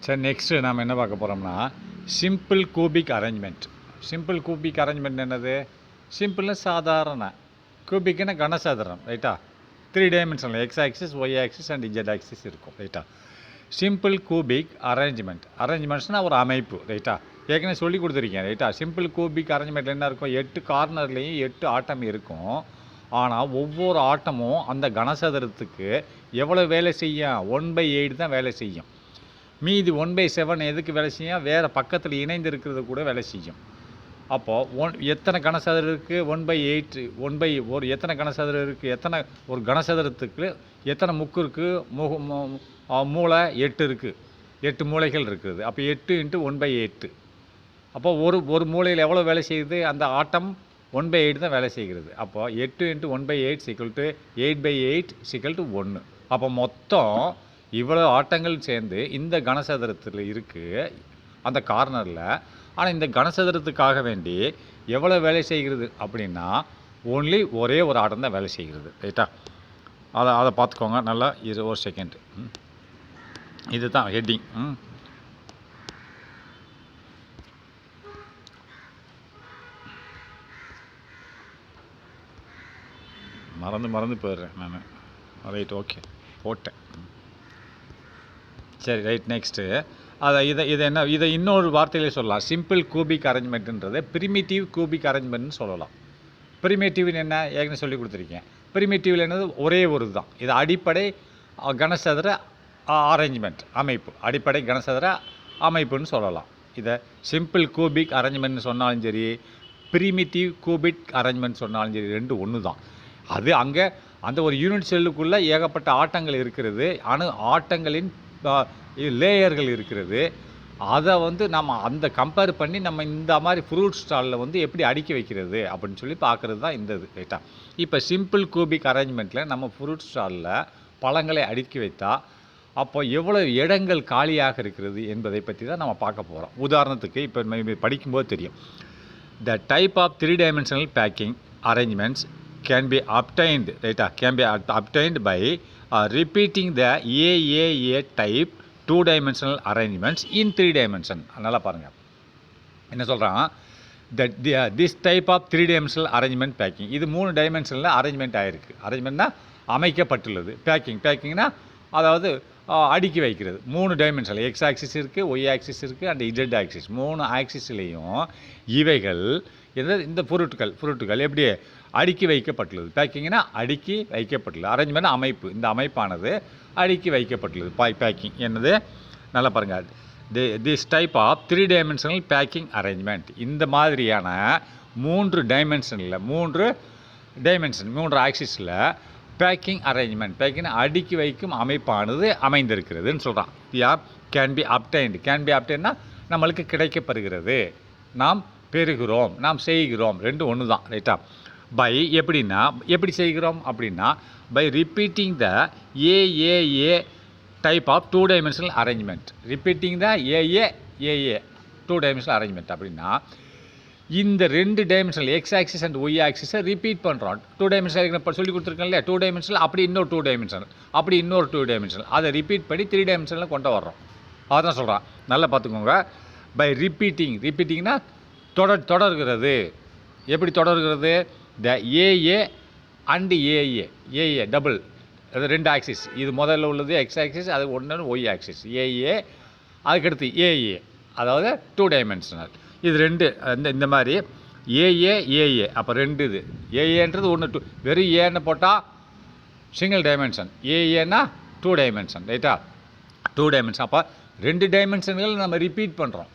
சரி, நெக்ஸ்ட்டு நாம் என்ன பார்க்க போகிறோம்னா simple cubic arrangement. Simple cubic arrangement என்னது? சிம்பிள்னு சாதாரண, கூபிக்னா கனசதுரம், ரைட்டா? 3 டைமென்ஷனில் X axis, Y axis and Z axis இருக்கும், ரைட்டா? Simple cubic arrangement. அரேஞ்ச்மெண்ட்ஸ்னால் ஒரு அமைப்பு, ரைட்டா? ஏற்கனவே சொல்லி கொடுத்துருக்கேன், ரைட்டா? சிம்பிள் கூபிக் அரேஞ்ச்மெண்ட்டில் என்ன இருக்கும்? 8 கார்னர்லேயும் 8 ஆட்டம் இருக்கும். ஆனால் ஒவ்வொரு ஆட்டமும் அந்த கனசதுரத்துக்கு எவ்வளோ வேலை செய்யும்? 1/8 தான் வேலை செய்யும். மீதி 1/7 எதுக்கு வேலை செய்யும்? வேறு பக்கத்தில் இணைந்து இருக்கிறது கூட வேலை செய்யும். அப்போது எத்தனை கனசதுரம் இருக்குது? 1/8 எத்தனை கனசதுரம் இருக்குது? ஒரு கனசதுரத்துக்கு எத்தனை முக்கு இருக்குது? மூளை 8 இருக்குது, 8 மூளைகள் இருக்குது. அப்போ 8 × 1/8. அப்போ ஒரு மூளையில் எவ்வளோ வேலை செய்யுது? அந்த ஆட்டம் 1/8 தான் வேலை செய்கிறது. அப்போ 8 × 1/8 = 8/8 = 1. அப்போ மொத்தம் இவ்வளோ ஆட்டங்கள் சேர்ந்து இந்த கனசதுரத்தில் இருக்குது, அந்த கார்னரில். ஆனால் இந்த கனசதுரத்துக்காக வேண்டி எவ்வளோ வேலை செய்கிறது அப்படின்னா ஒரே ஒரு ஆட்டம் தான் வேலை செய்கிறது, ரைட்டா? அதை பார்த்துக்கோங்க நல்லா. ஒரு செகண்ட், இது தான் ஹெட்டிங். மறந்து போயிடுறேன் நான். ரைட், ஓகே, போட்டேன். சரி, ரைட். நெக்ஸ்ட்டு இதை இன்னொரு வார்த்தையிலே சொல்லலாம். சிம்பிள் கூபிக் அரேஞ்ச்மெண்ட்டுன்றது பிரிமிட்டிவ் கூபிக் அரேஞ்ச்மெண்ட்னு சொல்லலாம். பிரிமிட்டிவ்னு என்ன? ஏற்கனவே சொல்லி கொடுத்துருக்கேன். பிரிமிட்டிவில் என்னது? ஒரே ஒரு தான். இது அடிப்படை கனசதுர அரேஞ்ச்மெண்ட் அமைப்பு, அடிப்படை கனசதுர அமைப்புன்னு சொல்லலாம். இதை சிம்பிள் கூபிக் அரேஞ்ச்மெண்ட்னு சொன்னாலும் சரி, பிரிமிட்டிவ் கூபிக் அரேஞ்ச்மெண்ட் சொன்னாலும் சரி, ரெண்டு ஒன்று தான். அது அங்கே அந்த ஒரு யூனிட் செல்லுக்குள்ளே ஏகப்பட்ட ஆட்டங்கள் இருக்கிறது, ஆட்டங்களின் லேயர்கள் இருக்கிறது. அதை நம்ம அந்த கம்பேர் பண்ணி நம்ம இந்த மாதிரி ஃப்ரூட் ஸ்டாலில் எப்படி அடுக்கி வைக்கிறது அப்படின்னு சொல்லி பார்க்குறது தான் இந்த இது, ரைட்டா? இப்போ சிம்பிள் கூபிக் அரேஞ்ச்மெண்ட்டில் நம்ம ஃப்ரூட் ஸ்டாலில் பழங்களை அடுக்கி வைத்தா அப்போ எவ்வளோ இடங்கள் காலியாக இருக்கிறது என்பதை பற்றி தான் நம்ம பார்க்க போகிறோம். உதாரணத்துக்கு இப்போ படிக்கும்போது தெரியும். The type of 3 dimensional packing arrangements can be obtained, ரைட்டா? Can be obtained by repeating the AAA type 2 dimensional arrangements in 3 dimension. நல்லா பாருங்கள் என்ன சொல்கிறான். This type of 3 dimensional arrangement packing, இது 3 டைமென்ஷனில் அரேஞ்ச்மெண்ட் ஆகிருக்கு. அரேஞ்ச்மெண்ட்னா அமைக்கப்பட்டுள்ளது. பேக்கிங்னா அதாவது அடுக்கி வைக்கிறது. 3 டைமென்ஷனில் எக்ஸ் ஆக்சிஸ் இருக்குது, ஒய் ஆக்சிஸ் இருக்குது அண்ட் இஜெட் ஆக்சிஸ். 3 ஆக்சிஸ்லேயும் இவைகள் இந்த பொருட்கள் எப்படி அடுக்கி வைக்கப்பட்டுள்ளது. பேக்கிங்னா அடுக்கி வைக்கப்பட்டுள்ளது. அரேஞ்ச்மெண்ட் அமைப்பு. இந்த அமைப்பானது அடுக்கி வைக்கப்பட்டுள்ளது. பேக்கிங் என்னது? நல்லா பாருங்கள். This type of 3 dimensional packing arrangement, இந்த மாதிரியான 3 டைமென்ஷனில் 3 ஆக்சிஸில் பேக்கிங் அரேஞ்ச்மெண்ட், பேக்கிங் அடுக்கி வைக்கும் அமைப்பானது அமைந்திருக்கிறதுன்னு சொல்கிறான். கேன் பி அப்டைன்னா நம்மளுக்கு கிடைக்கப்படுகிறது, நாம் பெறுகிறோம், நாம் செய்கிறோம், ரெண்டு ஒன்று தான், ரைட்டா? பை எப்படி செய்கிறோம் அப்படின்னா by repeating the AAA type of 2 dimensional arrangement. Repeating the AA 2 dimensional arrangement அப்படின்னா இந்த 2 dimensional X axis and Y ஆக்சிஸை ரிப்பீட் பண்ணுறோம். 2 டைமென்ஷனல் இப்போ சொல்லி கொடுத்துருக்கேன் இல்லையா? 2 டைமென்ஷனல் அப்படி இன்னொரு 2 டைமென்ஷனல், அப்படி இன்னொரு 2 டைமென்ஷனல், அதை ரிப்பீட் பண்ணி 3 டைமென்ஷனில் கொண்டு வர்றோம். அதான் சொல்கிறான். நல்லா பார்த்துக்கோங்க. பை ரிப்பீட்டிங்னா தொடர்கிறது. எப்படி தொடர்கிறது? த ஏஏ அண்டு ஏஏ டபுள், அது 2 ஆக்சிஸ். இது முதல்ல உள்ளது எக்ஸ் ஆக்சிஸ், அது ஒன்று ஒய் ஆக்சிஸ். ஏஏ அதுக்கடுத்து ஏஏ, அதாவது 2 டைமென்ஷனல். இது 2 இந்த மாதிரி ஏஏ. அப்போ 2 இது ஏஏன்றது 1 வெறும் ஏன்னு போட்டால் சிங்கிள் டைமென்ஷன், ஏஏன்னா 2 டைமென்ஷன், ரைட்டா? 2 டைமென்ஷன். அப்போ 2 டைமென்ஷன்கள் நம்ம ரிப்பீட் பண்ணுறோம்.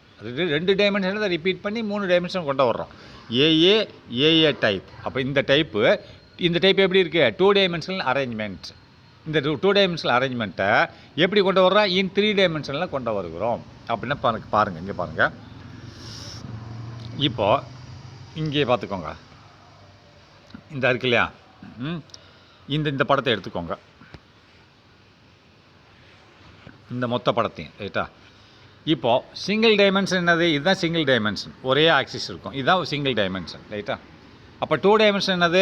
2 டைமென்ஷனை ரிப்பீட் பண்ணி 3 டைமென்ஷன் கொண்டு வர்றோம். AA type. அப்போ இந்த டைப் எப்படி இருக்குது? 2 டைமென்ஷனல் அரேஞ்ச்மெண்ட். இந்த 2 டைமென்ஷனல் அரேஞ்ச்மெண்ட்டை எப்படி கொண்டு வர்றோம்? இன் 3 டைமென்ஷனில் கொண்டு வருகிறோம் அப்படின்னா பாருங்கள். இங்கே பாருங்கள். இப்போது இங்கே பார்த்துக்கோங்க. இந்த இருக்கு இல்லையா? இந்த படத்தை எடுத்துக்கோங்க, இந்த மொத்த படத்தையும், ரைட்டா? இப்போது சிங்கிள் டைமென்ஷன் என்னது? இதுதான் சிங்கிள் டைமென்ஷன். ஒரே ஆக்சிஸ் இருக்கும், இதுதான் சிங்கிள் டைமென்ஷன், ரைட்டா? அப்போ 2 டைமென்ஷன் என்னது?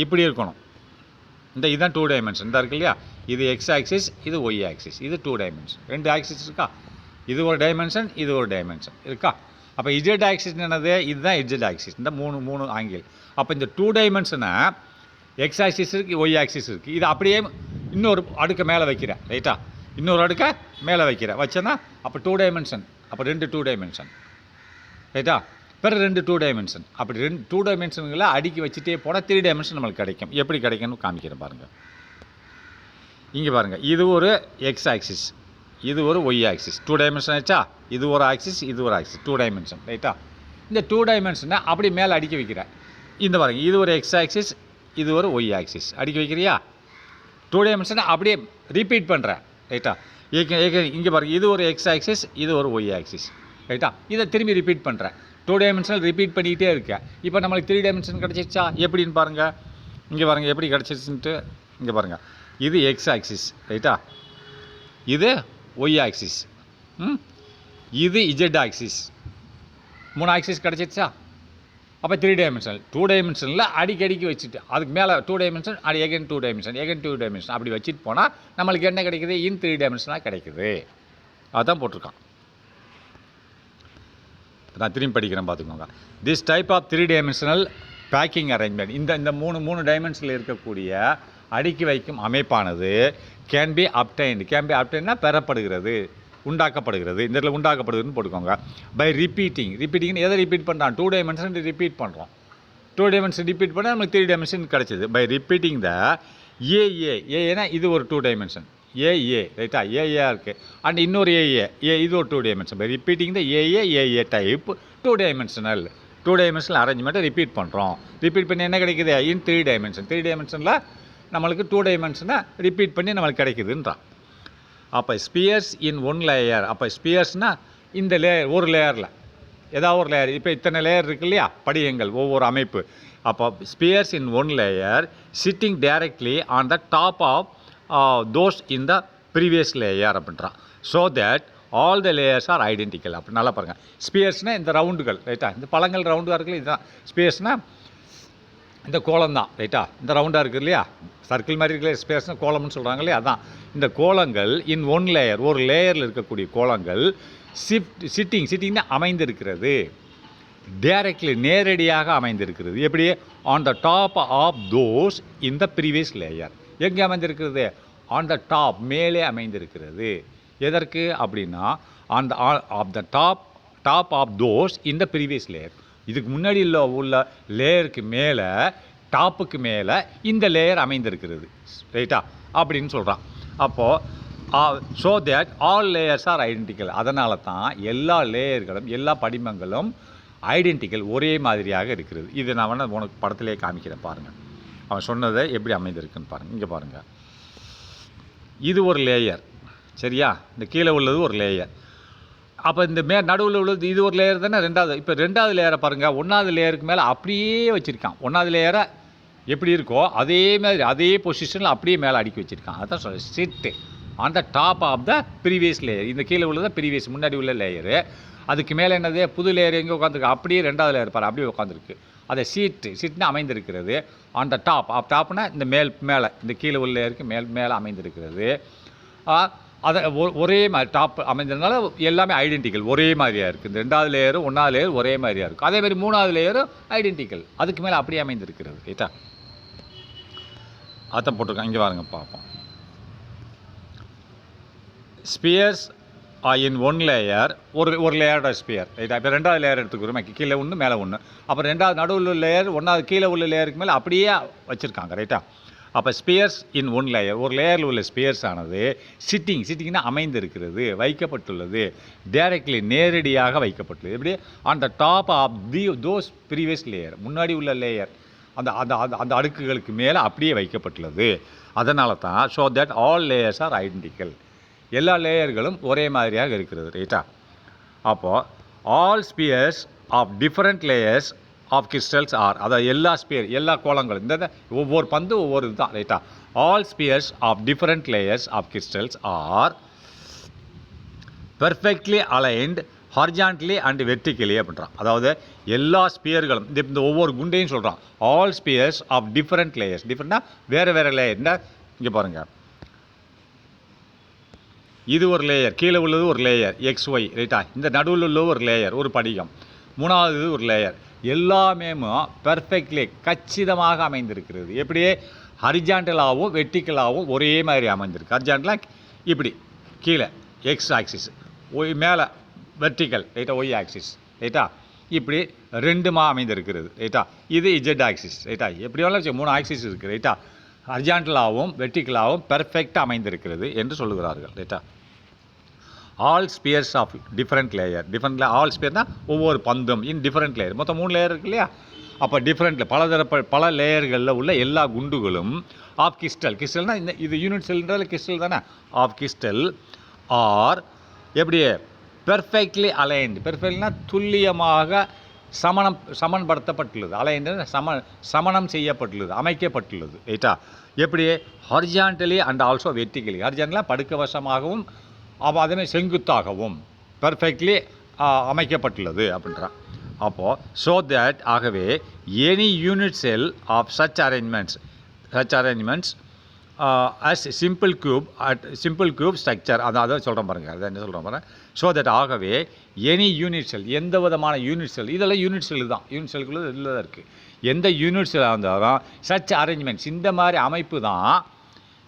இப்படி இருக்கணும். இதுதான் 2 டைமென்ஷன். இந்த இருக்கு இல்லையா? இது எக்ஸ் ஆக்சிஸ், இது ஒய் ஆக்சிஸ், இது 2 டைமென்ஷன். 2 ஆக்சிஸ் இருக்கா? இது ஒரு டைமென்ஷன், இது ஒரு டைமென்ஷன் இருக்கா? அப்போ இஜெட் ஆக்சிஸ் என்னது? இதுதான் இஜெட் ஆக்சிஸ். இந்த மூணு ஆங்கிள். அப்போ இந்த 2 டைமென்ஷனை எக்ஸ் ஆக்சிஸ் இருக்குது, ஒய் ஆக்சிஸ் இருக்குது. இது அப்படியே இன்னொரு அடுக்க மேலே வைக்கிறேன், ரைட்டா? இன்னொரு அடுக்க மேலே வைக்கிறேன். வச்சேன்னா அப்போ 2 டைமென்ஷன், அப்போ 2 டைமென்ஷன், ரைட்டா? பிறகு 2 டைமென்ஷன். அப்படி 2 டைமென்ஷன்களை அடுக்கி வச்சுட்டே போனால் 3 டைமென்ஷன் நம்மளுக்கு கிடைக்கும். எப்படி கிடைக்கும்னு காமிக்கிறேன் பாருங்கள். இங்கே பாருங்கள், இது ஒரு எக்ஸ் ஆக்சிஸ், இது ஒரு ஒய் ஆக்சிஸ். 2 டைமென்ஷன் ஆச்சா? இது ஒரு ஆக்சிஸ், இது ஒரு ஆக்சிஸ், 2 டைமென்ஷன், ரைட்டா? இந்த 2 டைமென்ஷனை அப்படி மேலே அடுக்கி வைக்கிறேன். இந்த பாருங்கள், இது ஒரு எக்ஸ் ஆக்சிஸ், இது ஒரு ஒய் ஆக்சிஸ். அடுக்கி வைக்கிறியா? 2 டைமென்ஷனை அப்படியே ரிப்பீட் பண்ணுறேன், ரைட்டா? இங்கே பாருங்கள், இது ஒரு எக்ஸ் ஆக்சிஸ், இது ஒரு ஒய் ஆக்சிஸ், ரைட்டா? இதை திரும்பி ரிப்பீட் பண்ணுறேன். 2 டைமென்ஷனல் ரிப்பீட் பண்ணிக்கிட்டே இருக்கேன். இப்போ நம்மளுக்கு 3 டைமென்ஷன் கிடச்சிருச்சா? எப்படின்னு பாருங்கள். இங்கே பாருங்கள் எப்படி கிடச்சிருச்சுன்ட்டு. இங்கே பாருங்கள், இது எக்ஸ் ஆக்சிஸ், ரைட்டா? இது ஒய் ஆக்சிஸ், இது இஜெட் ஆக்சிஸ். 3 ஆக்சிஸ் கிடச்சிருச்சா? அப்போ 3 டைமென்ஷனல். 2 டைமென்ஷனில் அடிக்கடிக்கு வச்சுட்டு அதுக்கு மேலே 2 டைமென்ஷன், அது எகன் 2 டைமென்ஷன், எகன் 2 டைமென்ஷன் அப்படி வச்சுட்டு போனால் நம்மளுக்கு என்ன கிடைக்குது? 3 டைமென்ஷனாக கிடைக்குது. அதுதான் போட்டிருக்கான். நான் திரும்பி படிக்கிறேன், பார்த்துக்கோங்க. This type of 3 dimensional packing arrangement, இந்த மூணு டைமென்ஷனில் இருக்கக்கூடிய அடுக்கி வைக்கும் அமைப்பானது கேன் பி அப்டைன்னா பெறப்படுகிறது, உண்டாக்கப்படுகிறது. இந்த இடத்துல உண்டாக்கப்படுதுன்னு போட்டுக்கோங்க. பை ரிப்பீட்டிங் எதை ரிப்பீட் பண்ணுறான்? 2 டைமென்ஷன் ரிப்பீட் பண்ணுறோம். 2 டைமென்ஷன் ரிப்பீட் பண்ணால் நமக்கு 3 டைமென்ஷன் கிடச்சிது. பை ரிப்பீட்டிங் த ஏஏனா இது ஒரு 2 டைமென்ஷன், ஏஏ, ரைட்டா? ஏஏ இருக்குது. அண்ட் இன்னொரு ஏஏ இது ஒரு 2 dimension. By repeating the AA type 2 dimensional அரேஞ்ச்மெண்ட்டை ரிப்பீட் பண்ணுறோம். ரிப்பீட் பண்ணி என்ன கிடைக்குது? இன் 3 டைமென்ஷன். 3 டைமென்ஷனில் நம்மளுக்கு 2 டைமென்ஷனை ரிப்பீட் பண்ணி நம்மளுக்கு கிடைக்குதுன்றான். அப்போ ஸ்பியர்ஸ் இன் 1 லேயர். அப்போ ஸ்பியர்ஸ்னால் இந்த ஒரு லேயரில் ஏதாவது ஒரு லேயர். இப்போ இத்தனை லேயர் இருக்கு இல்லையா, படியங்கள், ஒவ்வொரு அமைப்பு. அப்போ spheres in 1 layer sitting directly on the top of those in the previous layer அப்படின்றான். So that all the layers are identical. அப்படி நல்லா பாருங்கள். ஸ்பியர்ஸ்னால் இந்த ரவுண்டுகள், ரைட்டா? இந்த பழங்கள் ரவுண்டாக இருக்குல்ல, இதுதான் ஸ்பியர்ஸ்னால் இந்த கோலம் தான், ரைட்டா? இந்த ரவுண்டாக இருக்குது இல்லையா, சர்க்கிள் மாதிரி இருக்குல்ல, ஸ்பேஸ்னால் கோலம்னு சொல்கிறாங்க இல்லையா, அதான் இந்த கோலங்கள் இன் 1 லேயர், ஒரு லேயரில் இருக்கக்கூடிய கோலங்கள் சிட்டிங்னா அமைந்திருக்கிறது, டைரக்ட்லி நேரடியாக அமைந்திருக்கிறது. எப்படி? On the top of those in the previous layer. எங்கே அமைந்திருக்கிறது? ஆன் த டாப், மேலே அமைந்திருக்கிறது. எதற்கு அப்படின்னா on the of the top of those in the previous layer. இதுக்கு முன்னாடி உள்ள லேயருக்கு மேலே, டாப்புக்கு மேலே இந்த லேயர் அமைந்திருக்கிறது, ரைட்டா? அப்படின்னு சொல்கிறான். அப்போது so that all layers are identical. அதனால தான் எல்லா லேயர்களும், எல்லா படிமங்களும் ஐடென்டிக்கல், ஒரே மாதிரியாக இருக்கிறது. இது நான் வேணால் உனக்கு படத்திலே காமிக்கிறேன் பாருங்கள். அவன் சொன்னதை எப்படி அமைந்திருக்குன்னு பாருங்கள். இங்கே பாருங்கள், இது ஒரு லேயர், சரியா? இந்த கீழே உள்ளது ஒரு லேயர். அப்போ இந்த நடுவில் உள்ளது இது ஒரு லேயர் தானே, ரெண்டாவது. இப்போ 2வது லேயரை பாருங்கள், 1வது லேயருக்கு மேலே அப்படியே வச்சுருக்கான். 1வது லேயரை எப்படி இருக்கோ அதே மாதிரி, அதே பொசிஷனில் அப்படியே மேலே அடுக்கி வச்சுருக்கான். அதான் சொல்கிறேன், sit on the top of the previous layer. இந்த கீழே உள்ளது ப்ரீவியஸ், முன்னாடி உள்ள லேயரு. அதுக்கு மேலே என்னது? புது லேயர் எங்கே உட்காந்துருக்கு? அப்படியே 2வது லேயர் பாரு, அப்படியே உட்காந்துருக்கு. அதை சீட்னு அமைந்திருக்கிறது. ஆன் த டாப்னா இந்த மேலே, இந்த கீழே உள்ள லேயருக்கு மேலே அமைந்திருக்கிறது. அதை ஒரே மாதிரி டாப் அமைந்ததுனால எல்லாமே ஐடென்டிக்கல், ஒரே மாதிரியாக இருக்குது. இந்த 2வது லேயரும் 1வது லேயர் ஒரே மாதிரியாக இருக்கும். அதேமாதிரி 3வது லேயரும் ஐடென்டிக்கல், அதுக்கு மேலே அப்படியே அமைந்திருக்கிறது, ரைட்டா? அதான் போட்டிருக்கான். இங்கே பாருங்க, பார்ப்போம். ஸ்பியர்ஸ் இன் 1 லேயர், ஒரு லேயரோட ஸ்பியர், ரைட்டா? இப்போ 2வது லேயர் எடுத்துக்கிறோம், கீழே ஒன்று மேலே ஒன்று. அப்புறம் 2வது நடுவில் உள்ள லேயர், 1வது கீழே உள்ள லேயருக்கு மேலே அப்படியே வச்சுருக்காங்க, ரைட்டா? அப்போ ஸ்பியர்ஸ் இன் 1 லேயர், ஒரு லேயரில் உள்ள ஸ்பியர்ஸ் ஆனது சிட்டிங்னா அமைந்திருக்கிறது, வைக்கப்பட்டுள்ளது, டைரக்ட்லி நேரடியாக வைக்கப்பட்டுள்ளது. எப்படி? On the top of those previous layer, முன்னாடி உள்ள லேயர், அந்த அடுக்குகளுக்கு மேலே அப்படியே வைக்கப்பட்டுள்ளது. அதனால தான் so that all layers are identical, எல்லா லேயர்களும் ஒரே மாதிரியாக இருக்கிறது, ரைட்டா? அப்போது all spheres of different layers of crystals are, அதாவது எல்லா கோலங்களும், இந்த ஒவ்வொரு பந்து ஒவ்வொரு இதுதான், ரைட்டா? All spheres of different layers of crystals are perfectly aligned horizontally and vertically அப்படின்றான். அதாவது எல்லா ஸ்பியர்களும், இந்த ஒவ்வொரு குண்டையும் சொல்கிறான். All spheres of different layers, டிஃப்ரெண்ட்னா வேறு லேயர். இங்கே பாருங்கள், இது ஒரு லேயர், கீழே உள்ளது ஒரு லேயர் XY ரைட்டா. இந்த நடுவில் உள்ள ஒரு லேயர், ஒரு படிகம், மூணாவது ஒரு லேயர், எல்லாமே பெர்ஃபெக்ட்லி கச்சிதமாக அமைந்திருக்கிறது. எப்படியே ஹரிஜாண்டலாகவும் வெர்டிக்கலாகவும் ஒரே மாதிரி அமைந்திருக்கு. ஹரிஜாண்டலாக இப்படி கீழே X ஆக்சிஸ், மேலே வெர்டிக்கல் ரைட்டா, Y ஆக்சிஸ் ரைட்டா, இப்படி ரெண்டுமா அமைந்திருக்கிறது ரைட்டா. இது Z ஆக்சிஸ் ரைட்டா. எப்படி வேணாலும் 3 ஆக்சிஸ் இருக்குது ரைட்டா. ஹரிஜாண்டலாகவும் வெர்டிக்கலாகவும் பெர்ஃபெக்டாக அமைந்திருக்கிறது என்று சொல்லுகிறார்கள் ரைட்டா. All spheres of different layer, all ஸ்பியர்னால் ஒவ்வொரு பந்தும் இன் டிஃப்ரெண்ட் லேயர், மொத்தம் 3 லேயர் இருக்கு இல்லையா. அப்போ டிஃப்ரெண்ட்டில் பல லேயர்களில் உள்ள எல்லா குண்டுகளும் ஆஃப் கிறிஸ்டல்னால் இது யூனிட் செல்ன்றது கிறிஸ்டல் தானே, ஆஃப் கிறிஸ்டல் ஆர் எப்படி பெர்ஃபெக்ட்லி அலைன்டு, பெர்ஃபெக்ட்னா துல்லியமாக சமன்படுத்தப்பட்டுள்ளது, அலைன்டு சமணம் செய்யப்பட்டுள்ளது, அமைக்கப்பட்டுள்ளது ரைட்டா. எப்படி ஹாரிஜான்டலி அண்ட் ஆல்சோ வெர்டிக்கலி, ஹாரிஜான்டலாக படுக்கவசமாகவும் அதேமாதிரி செங்குத்தாகவும் பெர்ஃபெக்ட்லி அமைக்கப்பட்டுள்ளது அப்படின்றான். அப்போது ஸோ தேட் ஆகவே any unit cell of such arrangements as simple cube structure, அதாவது சொல்கிறேன் பாருங்கள், அதை என்ன சொல்கிறேன் பாருங்கள். ஸோ தட் ஆகவே எனி யூனிட் செல், எந்த விதமான யூனிட் செல், இதெல்லாம் யூனிட் செல் தான், யூனிட் செல்குள்ளே இதில் தான் இருக்குது. எந்த யூனிட் செல்லாக இருந்தாலும் சச் அரேஞ்ச்மெண்ட்ஸ், இந்த மாதிரி அமைப்பு தான்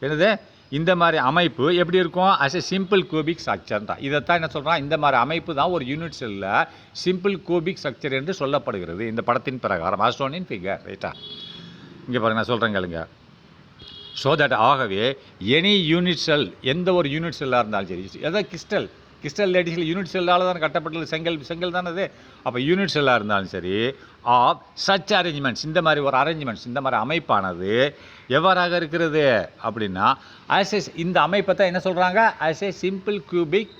என்னது, இந்த மாதிரி அமைப்பு எப்படி இருக்கும், as a simple cubic structure தான். இதைத்தான் என்ன சொல்கிறான், இந்த மாதிரி அமைப்பு தான் ஒரு யூனிட் செல்லில் சிம்பிள் கியூபிக் ஸ்ட்ரக்சர் என்று சொல்லப்படுகிறது இந்த படத்தின் பிரகாரம், as shown in figure ரைட்டா. இங்கே பாருங்கள், நான் சொல்கிறேன் கேளுங்க. ஸோ தட் ஆகவே எனி யூனிட் செல், எந்த ஒரு யூனிட் செல்லாக இருந்தாலும் சரி, எதாவது கிறிஸ்டல் லேடிஸில் யூனிட் செல்லால் தான் கட்டப்பட்டது, செங்கல் தானே அது. அப்போ யூனிட் செல்லாக இருந்தாலும் சரி ஆஃப் சச் அரேஞ்ச்மெண்ட்ஸ், இந்த மாதிரி ஒரு அரேஞ்ச்மெண்ட்ஸ், இந்த மாதிரி அமைப்பானது எவ்வாறாக இருக்கிறது அப்படின்னா இந்த அமைப்பை தான் என்ன சொல்கிறாங்க, as a simple cubic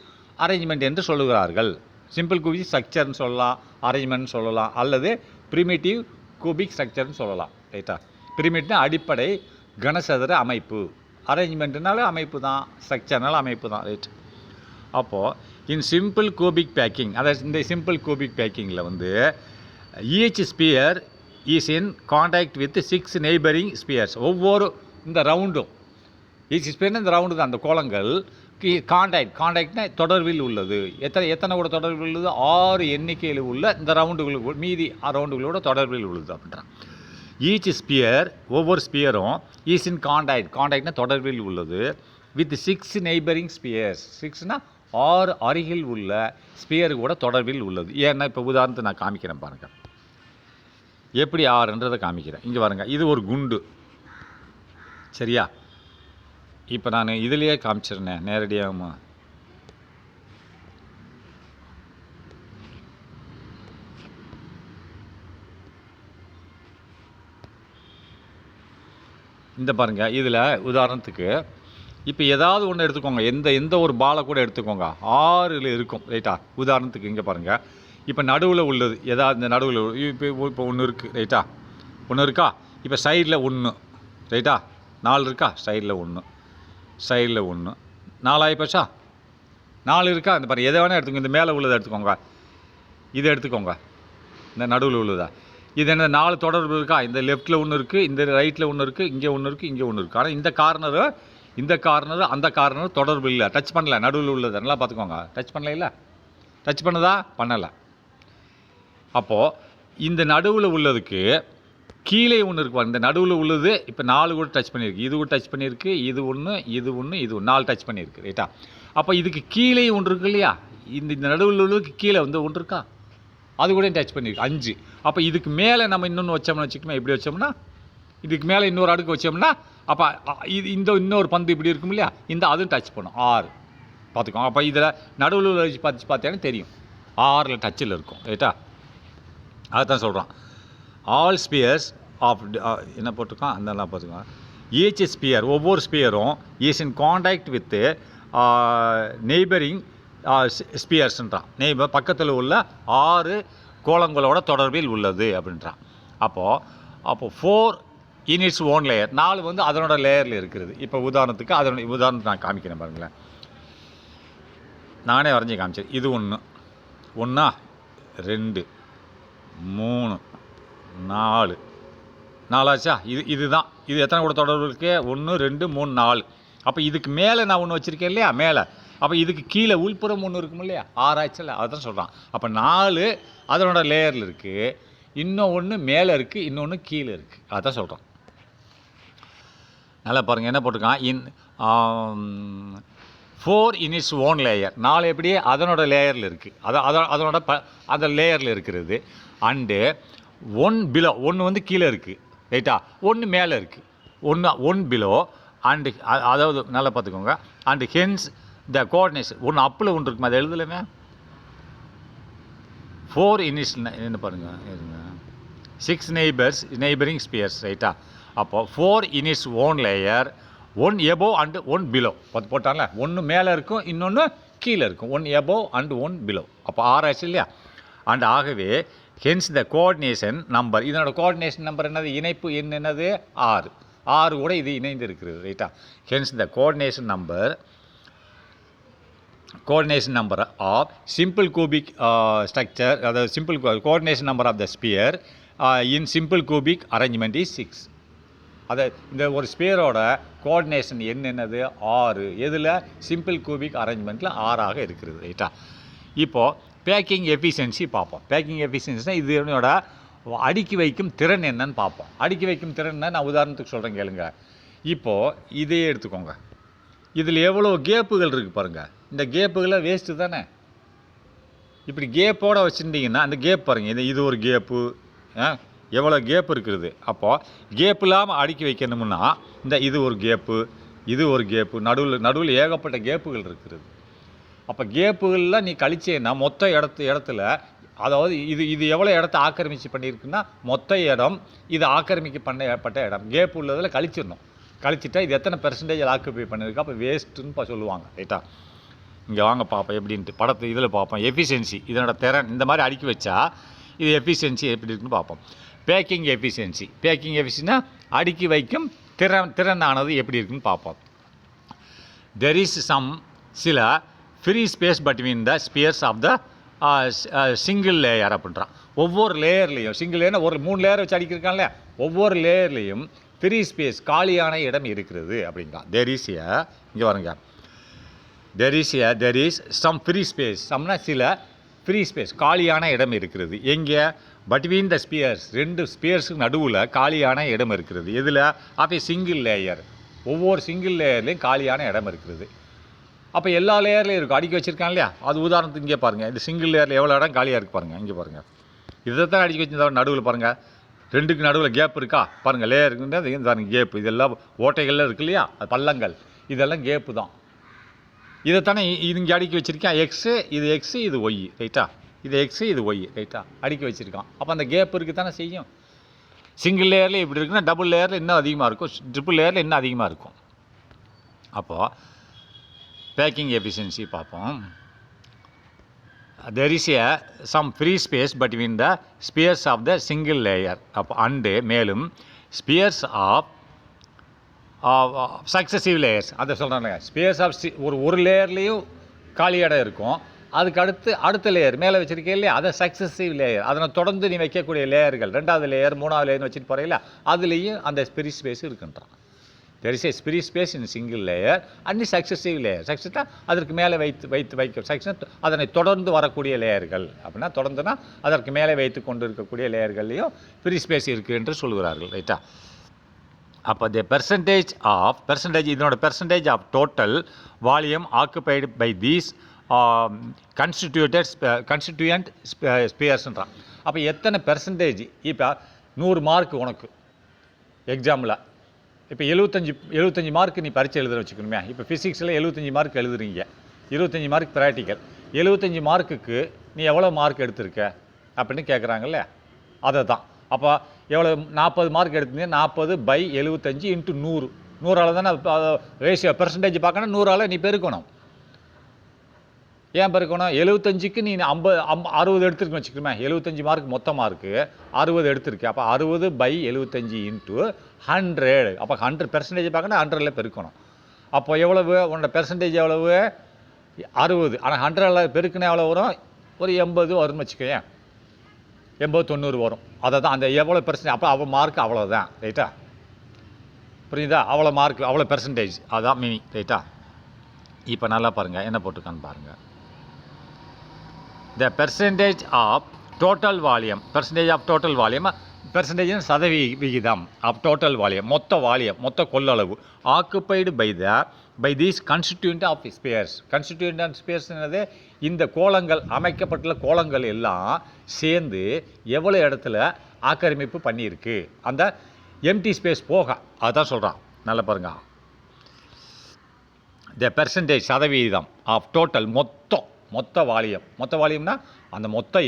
arrangement என்று சொல்லுகிறார்கள். சிம்பிள் கியூபிக் ஸ்ட்ரக்சர்னு சொல்லலாம், அரேஞ்ச்மெண்ட்னு சொல்லலாம், அல்லது ப்ரிமிட்டிவ் கியூபிக் ஸ்ட்ரக்சர்னு சொல்லலாம் ரைட்டா. ப்ரிமிட்னா அடிப்படை கனசதுர அமைப்பு, அரேஞ்ச்மெண்ட்னால அமைப்பு தான், ஸ்ட்ரக்சர்னால அமைப்பு தான் ரைட். அப்போது இன் சிம்பிள் கியூபிக் பேக்கிங், அதாவது இந்த சிம்பிள் கியூபிக் பேக்கிங்கில் வந்து each sphere is in contact with 6 neighbouring spheres, ஒவ்வொரு இந்த ரவுண்டும், ஈச் ஸ்பியர்னா இந்த ரவுண்டு தான், அந்த கோளங்கள் கான்டாக்ட்னா தொடர்பில் உள்ளது. எத்தனை கூட தொடர்பில் உள்ளது, 6 எண்ணிக்கையில் உள்ள இந்த ரவுண்டுகளுக்கு, மீதி ரவுண்டுகளோட தொடர்பில் உள்ளது அப்படின்றான். ஈச் ஸ்பியர், ஒவ்வொரு ஸ்பியரும் ஈஸ் இன் கான்டாக்ட்னா தொடர்பில் உள்ளது, வித் 6 நெய்பரிங் ஸ்பியர்ஸ், 6னா 6 அருகில் உள்ள ஸ்பியர் கூட தொடர்பில் உள்ளது. ஏன்னா இப்போ உதாரணத்தை நான் காமிக்கிறேன் பாருங்கள், எப்படி 6ன்றதை காமிக்கிறேன். இங்கே பாருங்கள், இது ஒரு குண்டு சரியா. இப்போ நான் இதுலேயே காமிச்சிருந்தேன் நேரடியாக. இந்த பாருங்கள், இதில் உதாரணத்துக்கு இப்போ ஏதாவது ஒன்று எடுத்துக்கோங்க, எந்த ஒரு பாலை கூட எடுத்துக்கோங்க, 6 இருக்கும் ரைட்டா. உதாரணத்துக்கு இங்கே பாருங்கள், இப்போ நடுவில் உள்ளது ஏதாவது, இந்த நடுவில் இப்போ 1 இருக்குது ரைட்டா, 1 இருக்கா. இப்போ சைடில் 1 ரைட்டா, 4 இருக்கா, சைடில் 1, சைடில் 1, 4 ஆகிப்போச்சா, 4 இருக்கா. இந்த பாருங்கள், எதை வேணால் எடுத்துக்கோங்க, இந்த மேலே உள்ளதை எடுத்துக்கோங்க, இதை எடுத்துக்கோங்க, இந்த நடுவில் உள்ளதா. இது என்ன 4 தொடர்பு இருக்கா, இந்த லெஃப்ட்டில் 1 இருக்குது, இந்த ரைட்டில் 1 இருக்குது, இங்கே 1 இருக்குது, இங்கே 1 இருக்குது. ஆனால் இந்த கார்னரு அந்த கார்னரு தொடர்பு இல்லை, டச் பண்ணல, நடுவில் உள்ளது நல்லா பார்த்துக்கோங்க, டச் பண்ணல, இல்லை டச் பண்ணுதா, பண்ணலை. அப்போது இந்த நடுவில் உள்ளதுக்கு கீழே 1 இருக்கு, இந்த நடுவில் உள்ளது இப்போ 4 கூட டச் பண்ணியிருக்கு, இது கூட டச் பண்ணியிருக்கு, இது 1 இது 1 இது 1, 4 டச் பண்ணியிருக்கு ரைட்டா. அப்போ இதுக்கு கீழே 1 இருக்கு இல்லையா, இந்த நடுவில் உள்ளதுக்கு கீழே வந்து 1 இருக்கா, அது கூட டச் பண்ணியிருக்கு 5. அப்போ இதுக்கு மேலே நம்ம இன்னொன்று வச்சோம்னா வச்சுக்கோமே, இப்படி வச்சோம்னா, இதுக்கு மேலே இன்னொரு அடுக்கு வச்சோம்னா, அப்போ இன்னொரு பந்து இப்படி இருக்கும் இல்லையா, அதுவும் டச் பண்ணும் 6 பார்த்துக்கோங்க. அப்போ இதில் நடுவில் வச்சு பார்த்தீங்கன்னா தெரியும் 6ல் டச்சில் இருக்கும் ரைட்டா. அதுதான் சொல்கிறான், ஆல் ஸ்பியர்ஸ் ஆஃப் என்ன போட்டிருக்கான் அதெல்லாம் பார்த்துக்கோங்க. ஈச் ஸ்பியர், ஒவ்வொரு ஸ்பியரும் is in contact with neighbouring ஸ்பியர்ஸ்ன்றான். நெய்பர் பக்கத்தில் உள்ள 6 கோளங்களோட தொடர்பில் உள்ளது அப்படின்றான். அப்போது 4 இன் இட்ஸ் ஓன் லேயர், 4 வந்து அதனோட லேயரில் இருக்கிறது. இப்போ உதாரணத்துக்கு உதாரணத்துக்கு நான் காமிக்கிறேன் பாருங்களேன், நானே வரைஞ்சி காமிச்சேன். இது 1 2 3 4 4ஆச்சா. இதுதான், இது எத்தனை கூட தொடர்பு இருக்குது, 1 2 3 4. அப்போ இதுக்கு மேலே நான் ஒன்று வச்சுருக்கேன் இல்லையா, மேலே அப்போ இதுக்கு கீழே உள்புறம் ஒன்று இருக்கும் இல்லையா, 6 ஆச்சுல்ல, அதுதான் சொல்கிறான். அப்போ 4 அதனோட லேயரில் இருக்குது, இன்னும் ஒன்று மேலே இருக்குது, இன்னொன்று கீழே இருக்குது, அதுதான் சொல்கிறோம். நல்லா பாருங்கள் என்ன போட்டிருக்கான், 4 in its own லேயர். 4 எப்படி அதனோட லேயரில் இருக்குது, அதனோட அந்த லேயரில் இருக்கிறது. அண்டு 1 பிலோ, 1 வந்து கீழே இருக்குது ரைட்டா, 1 மேலே இருக்குது, 1 பிலோ. அண்டு அதாவது நல்லா பார்த்துக்கோங்க. அண்டு ஹென்ஸ் த கோஆர்டினேஷன், 1 அப்பில் 1 இருக்குமா, அதை எழுதலைமே. 4 in its என்ன பாருங்கள், 6 நெய்பரிங் ஸ்பியர்ஸ் ரைட்டா. அப்போது 4 in its own layer, 1 above and 1 below போட்டான்ல, 1 மேலே இருக்கும், இன்னொன்று கீழே இருக்கும், 1 above and 1 below. அப்போ 6 ஆச்சு இல்லையா. அண்ட் ஆகவே ஹென்ஸ் த கோஆர்டினேஷன் நம்பர், இதனோட கோஆர்டினேஷன் நம்பர் என்னது, இணைப்பு எண் என்னது, 6 கூட இது இணைந்து இருக்கிறது ரைட்டா. Hence the coordination number of simple cubic structure, அதாவது simple coordination number of the sphere in simple cubic arrangement is 6. அதை இந்த ஒரு ஸ்பியரோட கோஆர்டினேஷன் என்னது, 6. எதில், சிம்பிள் கூபிக் அரேஞ்ச்மெண்ட்டில் 6ஆக இருக்கிறது ரைட்டா. இப்போது பேக்கிங் எஃபிஷியன்சி பார்ப்போம். பேக்கிங் எஃபிஷியன்சினா இதனோட அடுக்கி வைக்கும் திறன் என்னன்னு பார்ப்போம். அடுக்கி வைக்கும் திறன்னா நான் உதாரணத்துக்கு சொல்கிறேன் கேளுங்க. இப்போது இதையே எடுத்துக்கோங்க, இதில் எவ்வளோ கேப்புகள் இருக்குது பாருங்கள். இந்த கேப்புகளை வேஸ்ட்டு தானே. இப்படி கேப்போடு வச்சுருந்தீங்கன்னா அந்த கேப் பாருங்கள், இது ஒரு கேப்பு, எவ்வளோ கேப் இருக்கிறது. அப்போது கேப் இல்லாமல் அடுக்கி வைக்கணும்னா இது ஒரு கேப்பு, இது ஒரு கேப்பு, நடுவில் ஏகப்பட்ட கேப்புகள் இருக்கிறது. அப்போ கேப்புகளில் நீ கழிச்சேன்னா மொத்த இடத்துல, அதாவது இது எவ்வளோ இடத்த ஆக்கிரமிச்சு பண்ணியிருக்குன்னா மொத்த இடம், இது ஆக்கிரமிக்க பண்ணப்பட்ட இடம், கேப் உள்ளதில் கழிச்சிடணும். கழிச்சிட்டா இது எத்தனை பெர்சன்டேஜ் ஆக்குபை பண்ணியிருக்கு, அப்போ வேஸ்ட்டுன்னு சொல்லுவாங்க ரைட்டா. இங்கே வாங்க பார்ப்போம் எப்படின்ட்டு, படத்தை இதில் பார்ப்போம். எஃபிஷியன்சி, இதனோட திறன், இந்த மாதிரி அடுக்கி வச்சா இது எஃபிஷியன்சி எப்படி இருக்குன்னு பார்ப்போம். பேக்கிங் எஃபிஷியன்சினா அடுக்கி வைக்கும் திறனானது எப்படி இருக்குன்னு பார்ப்போம். தெர் இஸ் சில free space between the spheres of the single layer அப்படின்றான். ஒவ்வொரு லேயர்லேயும், சிங்கிள் லேயர்னா ஒரு 3 லேயர் வச்சு அடிக்கிருக்கான்ல, ஒவ்வொரு லேயர்லேயும் ஃப்ரீ ஸ்பேஸ் காலியான இடம் இருக்கிறது அப்படிங்கிறான். இங்கே வருங்க, there is some free space, சம்னா சில ஃப்ரீ ஸ்பேஸ் காலியான இடம் இருக்கிறது. எங்கே, பிட்வீன் த ஸ்பியர்ஸ், 2 ஸ்பியர்ஸுக்கு நடுவில் காலியான இடம் இருக்கிறது. எதில், ஆஃப் ஏ சிங்கிள் லேயர், ஒவ்வொரு சிங்கிள் லேயர்லேயும் காலியான இடம் இருக்கிறது. அப்போ எல்லா லேயர்லேயும் இருக்கும், அடுக்கி வச்சுருக்கான் இல்லையா. அது உதாரணத்துக்கு இங்கே பாருங்கள், இந்த சிங்கிள் லேயரில் எவ்வளோ இடம் காலியாக இருக்குது பாருங்கள். இங்கே பாருங்கள், இதை தான் அடுக்கி வச்சுருந்தா நடுவில் பாருங்கள், 2க்கு நடுவில் கேப் இருக்கா பாருங்கள், லேயர் இருக்குன்றது பாருங்கள் கேப்பு, இதெல்லாம் ஓட்டைகள்லாம் இருக்கு இல்லையா, அது பள்ளங்கள், இதெல்லாம் கேப்பு தான். இதைத்தானே இது இங்கே அடுக்கி வச்சுருக்கேன். இது எக்ஸு இது ஒய் ரைட்டா, இது எக்ஸு இது ஒய் ரைட்டா, அடுக்கி வச்சுருக்கான். அப்போ அந்த கேப் இருக்குது தானே செய்யும். சிங்கிள் லேயரில் இப்படி இருக்குன்னா டபுள் லேயரில் இன்னும் அதிகமாக இருக்கும், ட்ரிபிள் லேயரில் இன்னும் அதிகமாக இருக்கும். அப்போது பேக்கிங் எஃபிஷியன்சி பார்ப்போம். There is some free space between the spheres of the single layer. அப்போ அண்டு மேலும் ஸ்பியர்ஸ் ஆஃப் சக்ஸசிவ் லேயர்ஸ், அதை சொல்கிறாங்க. ஸ்பேஸ் ஆஃப் ஒரு லேயர்லேயும் காலி இடம் இருக்கும், அதுக்கு அடுத்த லேயர் மேலே வச்சுருக்கே இல்லையா, அதை சக்ஸசிவ் லேயர், அதனை தொடர்ந்து நீ வைக்கக்கூடிய லேயர்கள் 2வது லேயர் 3வது லேயர்னு வச்சுட்டு போகிறீங்களா, அதுலேயும் அந்த ஃப்ரீ ஸ்பேஸ் இருக்குன்றான். There is a free space in single layer and successive layer. சக்ஸஸ்னா அதற்கு மேலே வைக்க சக்ஸஸ் அதனை தொடர்ந்து வரக்கூடிய லேயர்கள், அப்படின்னா தொடர்ந்துனா அதற்கு மேலே வைத்து கொண்டு இருக்கக்கூடிய லேயர்கள்லேயும் ஃப்ரீ ஸ்பேஸ் இருக்குது என்று சொல்கிறார்கள் ரைட்டா. அப்போ த பெர்சன்டேஜ் இதனோட percentage of total volume occupied by these constituent ஸ்பியர்ஸ்ன்றான். அப்போ எத்தனை பெர்சன்டேஜ், இப்போ 100 மார்க் உனக்கு எக்ஸாமில், இப்போ 75 மார்க் நீ பரீட்சை எழுதுன்னு வச்சுக்கணுமே. இப்போ ஃபிசிக்ஸில் 75 மார்க் எழுதுறீங்க, 25 மார்க் ப்ராக்டிக்கல். 75 மார்க்குக்கு நீ எவ்வளோ மார்க் எடுத்திருக்க அப்படின்னு கேட்குறாங்கல்ல, அதை தான். அப்போ எவ்வளோ, 40 மார்க் எடுத்தீங்க, 40/75 × 100, 100ஆல் தானே ரேஷியோ பெர்சன்டேஜ் பார்க்கணும், 100ஆல் நீ பெருக்கணும். ஏன் பெருக்கணும், 75க்கு நீ 60 எடுத்துருக்குன்னு வச்சுக்கணுமே. 75 மார்க் மொத்த மார்க்கு 60 எடுத்திருக்கு, அப்போ 60/75 × 100. அப்போ 100% பார்க்கணும், 100ல் பெருக்கணும். அப்போ எவ்வளவு உன்னோட பெர்சன்டேஜ் எவ்வளவு, 60. ஆனால் 100ல் பெருக்குன்னா எவ்வளோ வரும், ஒரு 80 வரும்னு வச்சுக்கோயேன், 80-90 வரும். அதை தான் அந்த எவ்வளோ பெர்சன்டேஜ், அப்போ அவள் மார்க் அவ்வளோதான் ரைட்டா, புரியுதா. அவ்வளோ மார்க் அவ்வளோ பெர்சன்டேஜ், அதுதான் மீனிங் ரைட்டா. இப்போ நல்லா பாருங்கள் என்ன போட்டிருக்கான்னு பாருங்கள். The percentage of total volume, percentage சதவிகிதம் ஆஃப் டோட்டல் வால்யூம், மொத்த வால்யூம், மொத்த கொள்ளளவு, occupied by these constituent of spheres. Constituent of spheres என்னது, இந்த கோளங்கள், அமைக்கப்பட்டுள்ள கோளங்கள் எல்லாம் சேர்ந்து எவ்வளோ இடத்துல ஆக்கிரமிப்பு பண்ணியிருக்கு, அந்த எம்டி ஸ்பேஸ் போக, அதுதான் சொல்கிறான். நல்லா பாருங்க. த பெர்சன்டேஜ் சதவீதம் ஆஃப் டோட்டல் மொத்த வால்யூம்னா அந்த மொத்த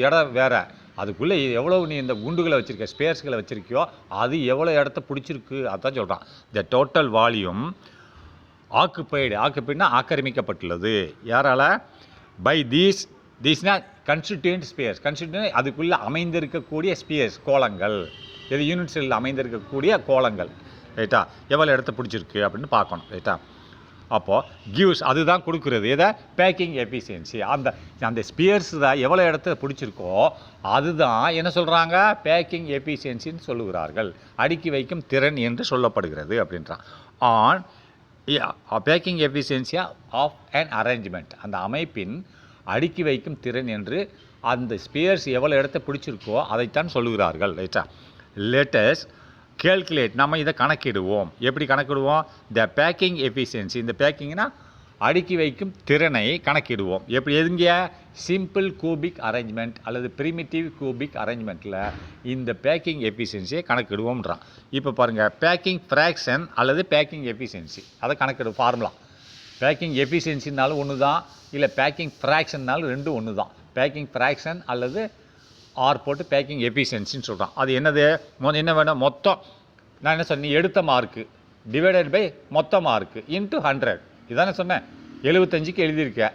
இடம் வேறு, அதுக்குள்ளே எவ்வளோ நீ இந்த குண்டுகளை வச்சுருக்க, ஸ்பேர்ஸ்களை வச்சுருக்கியோ அது எவ்வளோ இடத்த பிடிச்சிருக்கு, அதுதான் சொல்கிறான். த டோட்டல் வால்யூம் ஆக்குப்பைடுனா ஆக்கிரமிக்கப்பட்டுள்ளது. யாரால்? By தீஸ்னா கன்ஸ்டிடியூண்ட் sparse. கன்ஸ்டிடியூண்ட் அதுக்குள்ளே அமைந்திருக்கக்கூடிய ஸ்பேர்ஸ், கோளங்கள், இது யூனிட் செல்லில் அமைந்திருக்கக்கூடிய கோளங்கள். ரைட்டா? எவ்வளோ இடத்த பிடிச்சிருக்கு அப்படின்னு பார்க்கணும். ரைட்டா? அப்போது கிவ்ஸ் அதுதான் கொடுக்குறது எதை, பேக்கிங் எஃபிஷியன்சி. அந்த ஸ்பியர்ஸ் தான் எவ்வளோ இடத்த பிடிச்சிருக்கோ அதுதான் என்ன சொல்கிறாங்க, பேக்கிங் எஃபிஷியன்சின்னு சொல்லுகிறார்கள். அடுக்கி வைக்கும் திறன் என்று சொல்லப்படுகிறது அப்படின்றான். ஆன் பேக்கிங் எஃபிஷியன்சியா ஆஃப் அன் அரேஞ்ச்மெண்ட், அந்த அமைப்பின் அடுக்கி வைக்கும் திறன் என்று அந்த ஸ்பியர்ஸ் எவ்வளோ இடத்த பிடிச்சிருக்கோ அதைத்தான் சொல்லுகிறார்கள். ரைட்டா? லேட்டஸ்ட் கேல்குலேட், நம்ம இதை கணக்கிடுவோம். எப்படி கணக்கிடுவோம்? த பேக்கிங் எஃபிஷியன்சி, இந்த பேக்கிங்னா அடுக்கி வைக்கும் திறனை கணக்கிடுவோம். எப்படி? எதுங்க? சிம்பிள் கூபிக் அரேஞ்ச்மெண்ட் அல்லது பிரிமிட்டிவ் கூபிக் அரேஞ்ச்மெண்ட்டில் இந்த பேக்கிங் எஃபிஷியன்சியை கணக்கிடுவோம்ன்றான். இப்போ பாருங்கள், பேக்கிங் ஃப்ராக்ஷன் அல்லது பேக்கிங் எஃபிஷியன்சி, அதை கணக்கிடும் ஃபார்முலா. பேக்கிங் எஃபிஷியன்சினாலும் ஒன்று தான், இல்லை பேக்கிங் ஃப்ராக்ஷன்னாலும் ரெண்டும் ஒன்று தான். பேக்கிங் ஃப்ராக்ஷன் அல்லது ஆர் போட்டு பேக்கிங் எஃபிஷியன்சின்னு சொல்கிறான். அது என்னது? என்ன வேணும்? மொத்தம், நான் என்ன சொன்னேன், எடுத்த மார்க்கு டிவைடட் பை மொத்த மார்க்கு இன்ட்டு 100. இதானே சொன்னேன். 75க்கு எழுதியிருக்கேன்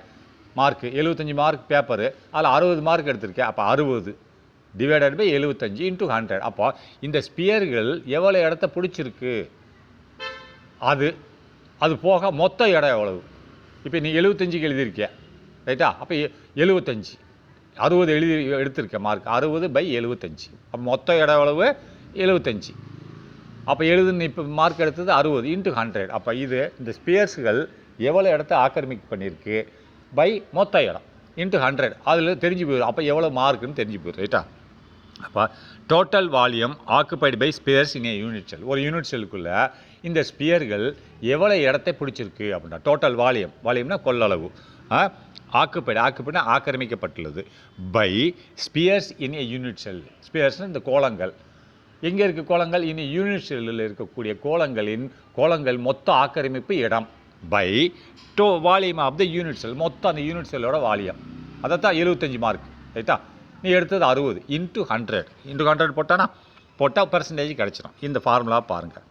மார்க்கு, 75 மார்க் பேப்பரு, அதில் 60 மார்க் எடுத்திருக்கேன். அப்போ 60 டிவைடட் பை 75 இன்ட்டு 100. அப்போ இந்த ஸ்பியர்கள் எவ்வளோ இடத்த பிடிச்சிருக்கு, அது போக மொத்த இடம் எவ்வளவு. இப்போ நீ 75க்கு எழுதியிருக்கேன். ரைட்டா? அப்போ 75, 60 எடுத்திருக்கேன் மார்க், 60 பை 75. அப்போ மொத்த இடம் எவ்வளவு? 75. அப்போ இப்போ மார்க் எடுத்தது 60 இன்ட்டு 100. அப்போ இந்த ஸ்பியர்ஸ்கள் எவ்வளோ இடத்த ஆக்கிரமிப்பு பண்ணியிருக்கு பை மொத்த இடம் இன்ட்டு 100, அதில் தெரிஞ்சு போயிடும். அப்போ எவ்வளோ மார்க்குன்னு தெரிஞ்சு போயிடும். ரைட்டா? அப்போ total volume occupied by spheres in a unit cell. ஒரு யூனிட் செல்லுக்குள்ளே இந்த ஸ்பியர்கள் எவ்வளோ இடத்த பிடிச்சிருக்கு அப்படின்னா டோட்டல் வால்யூம்னா கொள்ளளவு. ஆக்குப்பைடுனா ஆக்கிரமிக்கப்பட்டுள்ளது. By spheres in a unit cell. ஸ்பியர்ஸ்னு இந்த கோளங்கள், எங்கே இருக்க கோளங்கள்? இனி யூனிட் செல்லில் இருக்கக்கூடிய கோளங்கள் மொத்த ஆக்கிரமிப்பு இடம் by volume of the unit cell, மொத்தம் அந்த யூனிட் செல்லோட வால்யூம். அதை தான் 75 மார்க். ரைட்டா? நீ எடுத்தது 60 இன்ட்டு 100 போட்டால் பெர்சன்டேஜ் கிடச்சிடும். இந்த ஃபார்முலா பாருங்கள்.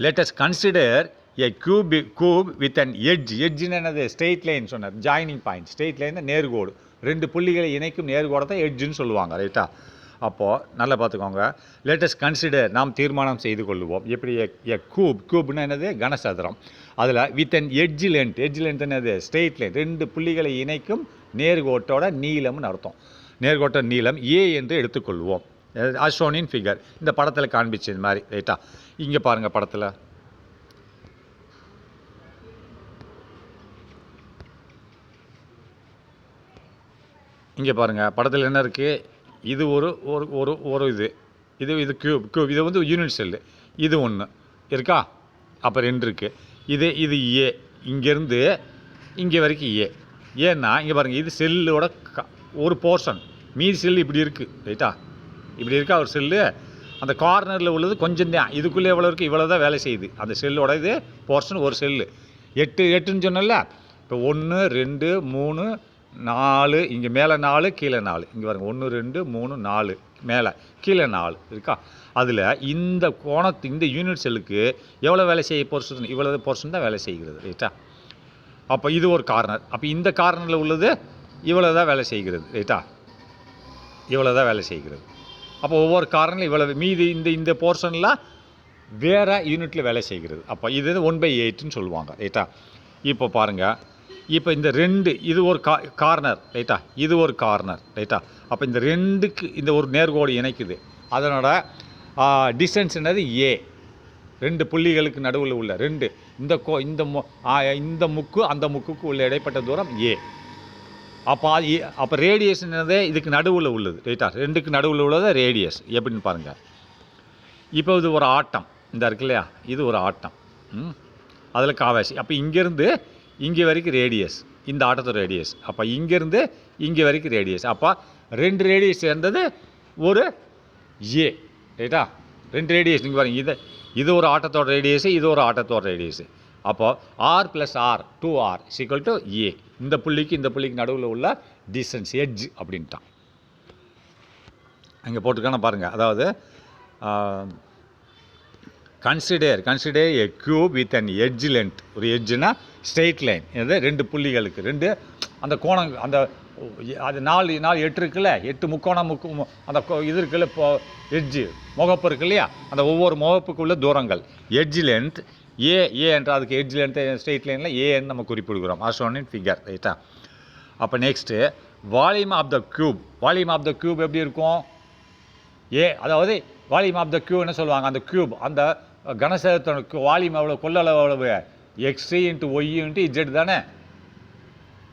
Latest consider A Koop with an எட்ஜ்னு என்னது? ஸ்ட்ரெயிட் லைன் சொன்னார். ஜாயினிங் பாயிண்ட், ஸ்ட்ரெயிட் லைன் நேர்கோடு, 2 புள்ளிகளை இணைக்கும் நேர்கோடை தான் எட்ஜுன்னு சொல்லுவாங்க. ரைட்டா? அப்போது நல்லா பார்த்துக்கோங்க. லேட்டஸ்ட் கன்சிடர், நாம் தீர்மானம் செய்து கொள்ளுவோம். எப்படி? எ கூப்னா என்னது? கனசதுரம். அதில் வித் அன் எட்ஜ் லென்த் என்னது? ஸ்ட்ரெயிட் லைன், 2 புள்ளிகளை இணைக்கும் நேர்கோட்டோட நீளம்னு அர்த்தம். நேர்கோட்ட நீளம் ஏ என்று எடுத்துக்கொள்வோம். அஷோனின் ஃபிகர், இந்த படத்தில் காண்பிச்சு இந்த மாதிரி. ரைட்டா? இங்கே பாருங்கள் படத்தில். இங்கே பாருங்கள் படத்தில் என்ன இருக்குது? இது ஒரு இது கியூப், இது வந்து யூனிட் செல்லு. இது ஒன்று இருக்கா? அப்போ 2 இருக்குது. இது ஏ, இங்கேருந்து இங்கே வரைக்கும் ஏன்னா இங்கே பாருங்கள், இது செல்லோட ஒரு போர்ஷன். மீதி செல்லு இப்படி இருக்குது. ரைட்டா? இப்படி இருக்கா ஒரு செல்லு. அந்த கார்னரில் உள்ளது கொஞ்சம் தான். இதுக்குள்ளே எவ்வளோ இருக்குது? இவ்வளோ தான் வேலை செய்யுது அந்த செல்லோட இது போர்ஷன். ஒரு செல்லு 8ன்னு சொன்னல. இப்போ 1 2 3 4, இங்கே மேலே 4 கீழே 4. இங்கே பாருங்கள் 1 2 3 4 மேலே கீழே 4 இருக்கா? அதில் இந்த இந்த யூனிட் செல்லுக்கு எவ்வளோ வேலை செய்ய போர்ஷன்? இவ்வளோ போர்ஷன் தான் வேலை செய்கிறது. ரைட்டா? அப்போ இது ஒரு கார்னர். அப்போ இந்த கார்னரில் உள்ளது இவ்வளோ தான் வேலை செய்கிறது. ரைட்டா? இவ்வளோ தான் வேலை செய்கிறது. அப்போ ஒவ்வொரு கார்னரில் இவ்வளோ, மீதி இந்த போர்ஷனில் வேறு யூனிட்டில் வேலை செய்கிறது. அப்போ இது 1/8ன்னு சொல்லுவாங்க. ரைட்டா? இப்போ பாருங்கள், இப்போ இந்த 2, இது ஒரு கார்னர். ரைட்டா? இது ஒரு கார்னர். ரைட்டா? அப்போ இந்த 2க்கு இந்த ஒரு நேர்கோடு இணைக்குது. அதனோட டிஸ்டன்ஸ் என்னது? ஏ. 2 புள்ளிகளுக்கு நடுவில் உள்ள 2 இந்த முக்கு அந்த முக்குக்கு உள்ள இடைப்பட்ட தூரம் ஏ. அப்போ ரேடியஸ்ன்றதே இதுக்கு நடுவில் உள்ளது, ரைட்டா? ரெண்டுக்கு நடுவில் உள்ளது ரேடியஸ். எப்படின்னு பாருங்கள். இப்போ இது ஒரு ஆட்டம், இந்த இருக்கு இல்லையா, இது ஒரு ஆட்டம். அதில் காவாசி. அப்போ இங்கேருந்து இங்கே வரைக்கும் ரேடியஸ், இந்த ஆட்டத்தோட ரேடியஸ். அப்போ இங்கேருந்து இங்கே வரைக்கும் ரேடியஸ். அப்போ 2 ரேடியஸ் சேர்ந்தது ஒரு ஏ, ரைட்டா? 2 ரேடியஸ் நீங்கள் பாருங்கள். இது ஒரு ஆட்டத்தோட ரேடியஸு, இது ஒரு ஆட்டத்தோட ரேடியஸு. அப்போது ஆர் ப்ளஸ் ஆர் 2r = ஏ. இந்த புள்ளிக்கு நடுவில் உள்ள டிஸ்டன்ஸ் எட்ஜ் அப்படின்ட்டான். அங்கே போட்டிருக்கான பாருங்கள். அதாவது consider a cube with an edge length. ஒரு எட்ஜுனா ஸ்ட்ரெயிட் லைன். இது 2 புள்ளிகளுக்கு 2 அந்த கோணம், அந்த அது 4 8 இருக்குல்ல, 8 முக்கோணம் அந்த இது இருக்குல்ல, இப்போ எட்ஜு முகப்பு இருக்கு இல்லையா, அந்த ஒவ்வொரு முகப்புக்குள்ள தூரங்கள் எட்ஜ் லென்த் ஏ என்ற அதுக்கு எட்ஜ் லென்த் ஸ்ட்ரெயிட் லைனில் ஏன்னு நம்ம குறிப்பிடுகிறோம். ஆஷோனின் ஃபிகர், ரைட்டா? அப்போ next volume of the cube எப்படி இருக்கும்? அதாவது வால்யூம் ஆஃப் த க்யூப் என்ன சொல்லுவாங்க? அந்த க்யூப், அந்த கனசேகரத்தோட வால்யூம் எவ்வளோ, கொள்ளளவு எவ்வளவு? X into y into z தானே.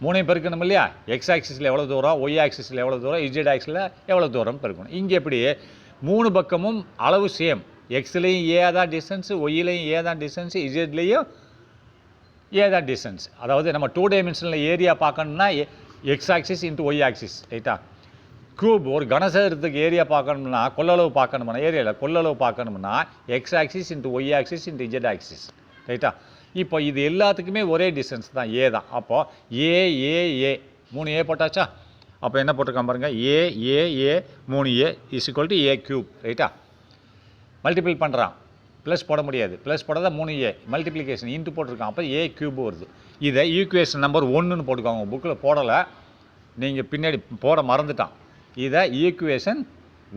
3 பெருக்கணும் இல்லையா? எக்ஸ் ஆக்சிஸில் எவ்வளோ தூரம், ஒய் ஆக்சிஸில் எவ்வளோ தூரம், இஜெட் ஆக்சிஸில் எவ்வளோ தூரம் பெருக்கணும். இங்கே எப்படி 3 பக்கமும் அளவு சேம். எக்ஸ்லேயும் ஏ தான் டிஸ்டன்ஸு, ஒய்யிலையும் ஏ தான் டிஸ்டன்ஸு, இஜெட்லேயும் ஏ தான் டிஸ்டன்ஸ். அதாவது நம்ம 2 டைமென்ஷனில் ஏரியா பார்க்கணும்னா x axis into y axis, ரைட்டா? க்யூப் ஒரு கனசதுரத்துக்கு ஏரியா பார்க்கணும்னா, கொள்ளளவு பார்க்கணும்னா, ஏரியாவில் கொள்ளளவு பார்க்கணும்னா x axis into y axis into z axis, ரைட்டா? இப்போ இது எல்லாத்துக்குமே ஒரே டிஸ்டன்ஸ் தான், ஏ தான். அப்போது ஏ 3 ஏ போட்டாச்சா? அப்போ என்ன போட்டிருக்கான் பாருங்கள், ஏ 3a = ஏ க்யூப், ரைட்டா? மல்டிபிள் பண்ணுறான், ப்ளஸ் போட முடியாது, ப்ளஸ் போட தான் 3a, மல்டிப்ளிகேஷன் இன்ட்டு போட்டிருக்கான். அப்போ ஏ க்யூப் வருது. இதை ஈக்குவேஷன் நம்பர் 1ன்னு போட்டுக்கோங்க. புக்கில் போடலை, நீங்கள் பின்னாடி போட மறந்துட்டான். இதை ஈக்குவேஷன்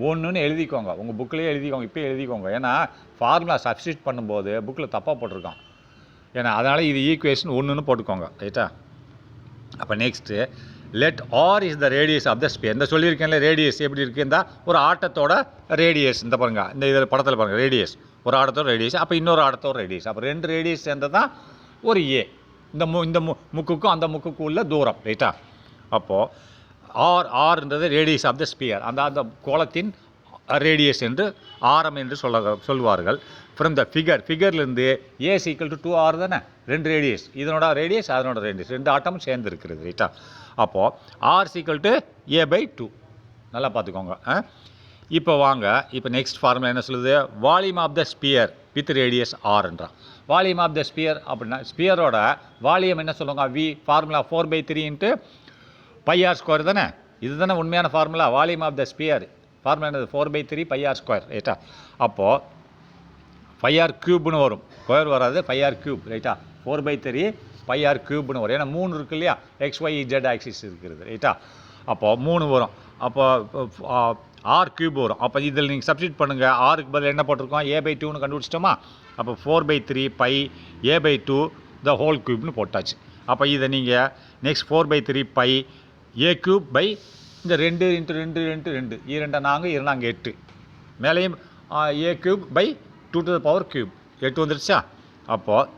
1ன்னு எழுதிக்கோங்க, உங்கள் புக்கிலேயே எழுதிக்கோங்க, இப்போ எழுதிக்கோங்க. ஏன்னா ஃபார்முலா சப்ஸ்டியூட் பண்ணும்போது புக்கில் தப்பாக போட்டிருக்கான். ஏன்னா அதனால் இது ஈக்குவேஷன் 1ன்னு போட்டுக்கோங்க, ரைட்டா? அப்போ next let r is the radius of the sphere. இந்த சொல்லியிருக்கேன்ல ரேடியஸ் எப்படி இருக்குது, இந்த ஒரு ஆட்டத்தோட ரேடியஸ். இந்த பாருங்கள், இந்த இதில் படத்தில் பாருங்கள், ரேடியஸ் ஒரு ஆட்டத்தோட ரேடியஸ். அப்போ இன்னொரு ஆட்டத்தோட ரேடியஸ். அப்போ 2 ரேடியஸ் சேர்ந்தது தான் ஒரு ஏ. இந்த முக்குக்கும் அந்த முக்குக்கும் உள்ள தூரம், ரைட்டா? அப்போது ஆர்ன்றது ரேடியஸ் ஆஃப் த ஸ்பியர், அந்த கோளத்தின் ரேடியஸ் என்று ஆரம் என்று சொல்வார்கள். ஃப்ரம் த ஃபிகர்லேருந்து ஏ = 2r தானே, 2 ரேடியஸ், இதனோட ரேடியஸ் அதனோட ரேடியஸ், 2 ஆட்டமும் சேர்ந்து இருக்கிறது, ரைட்டா? அப்போது ஆர் = a/2. நல்லா பார்த்துக்கோங்க. இப்போ வாங்க, இப்போ நெக்ஸ்ட் ஃபார்முலா என்ன சொல்லுது? Volume of the sphere with radius ஆர்ன்றான். வால்யூம் ஆஃப் த ஸ்பியர் அப்படின்னா ஸ்பியரோட வால்யூம் என்ன சொல்லுவாங்க? ஃபார்முலா 4/3 πr² தானே. இது தானே உண்மையான formula. Volume of the sphere formula என்னது? 4/3 πr², ரைட்டா? அப்போது πr³ வரும், ஸ்கொயர் வராது, πr³ ரைட்டா? 4/3 πr³ வரும். ஏன்னா 3 இருக்கு இல்லையா, XYZ ஆக்சிஸ் இருக்கிறது, ரைட்டா? அப்போது 3 வரும். அப்போ r³ வரும். அப்போ இதில் நீங்கள் சப்ஸ்டியூட் பண்ணுங்கள். ஆருக்கு பதில் என்ன போட்டிருக்கோம்? a/2ன்னு கண்டுபிடிச்சிட்டோமா? அப்போ 4/3 π a/2 த ஹோல் க்யூப்னு போட்டாச்சு. அப்போ இதை நீங்கள் நெக்ஸ்ட் 4/3 π a³ இந்த 2 × 2 × 2 2 4 2 8 மேலேயும் a³ 2⁻³ 8 வந்துருச்சா? அப்போது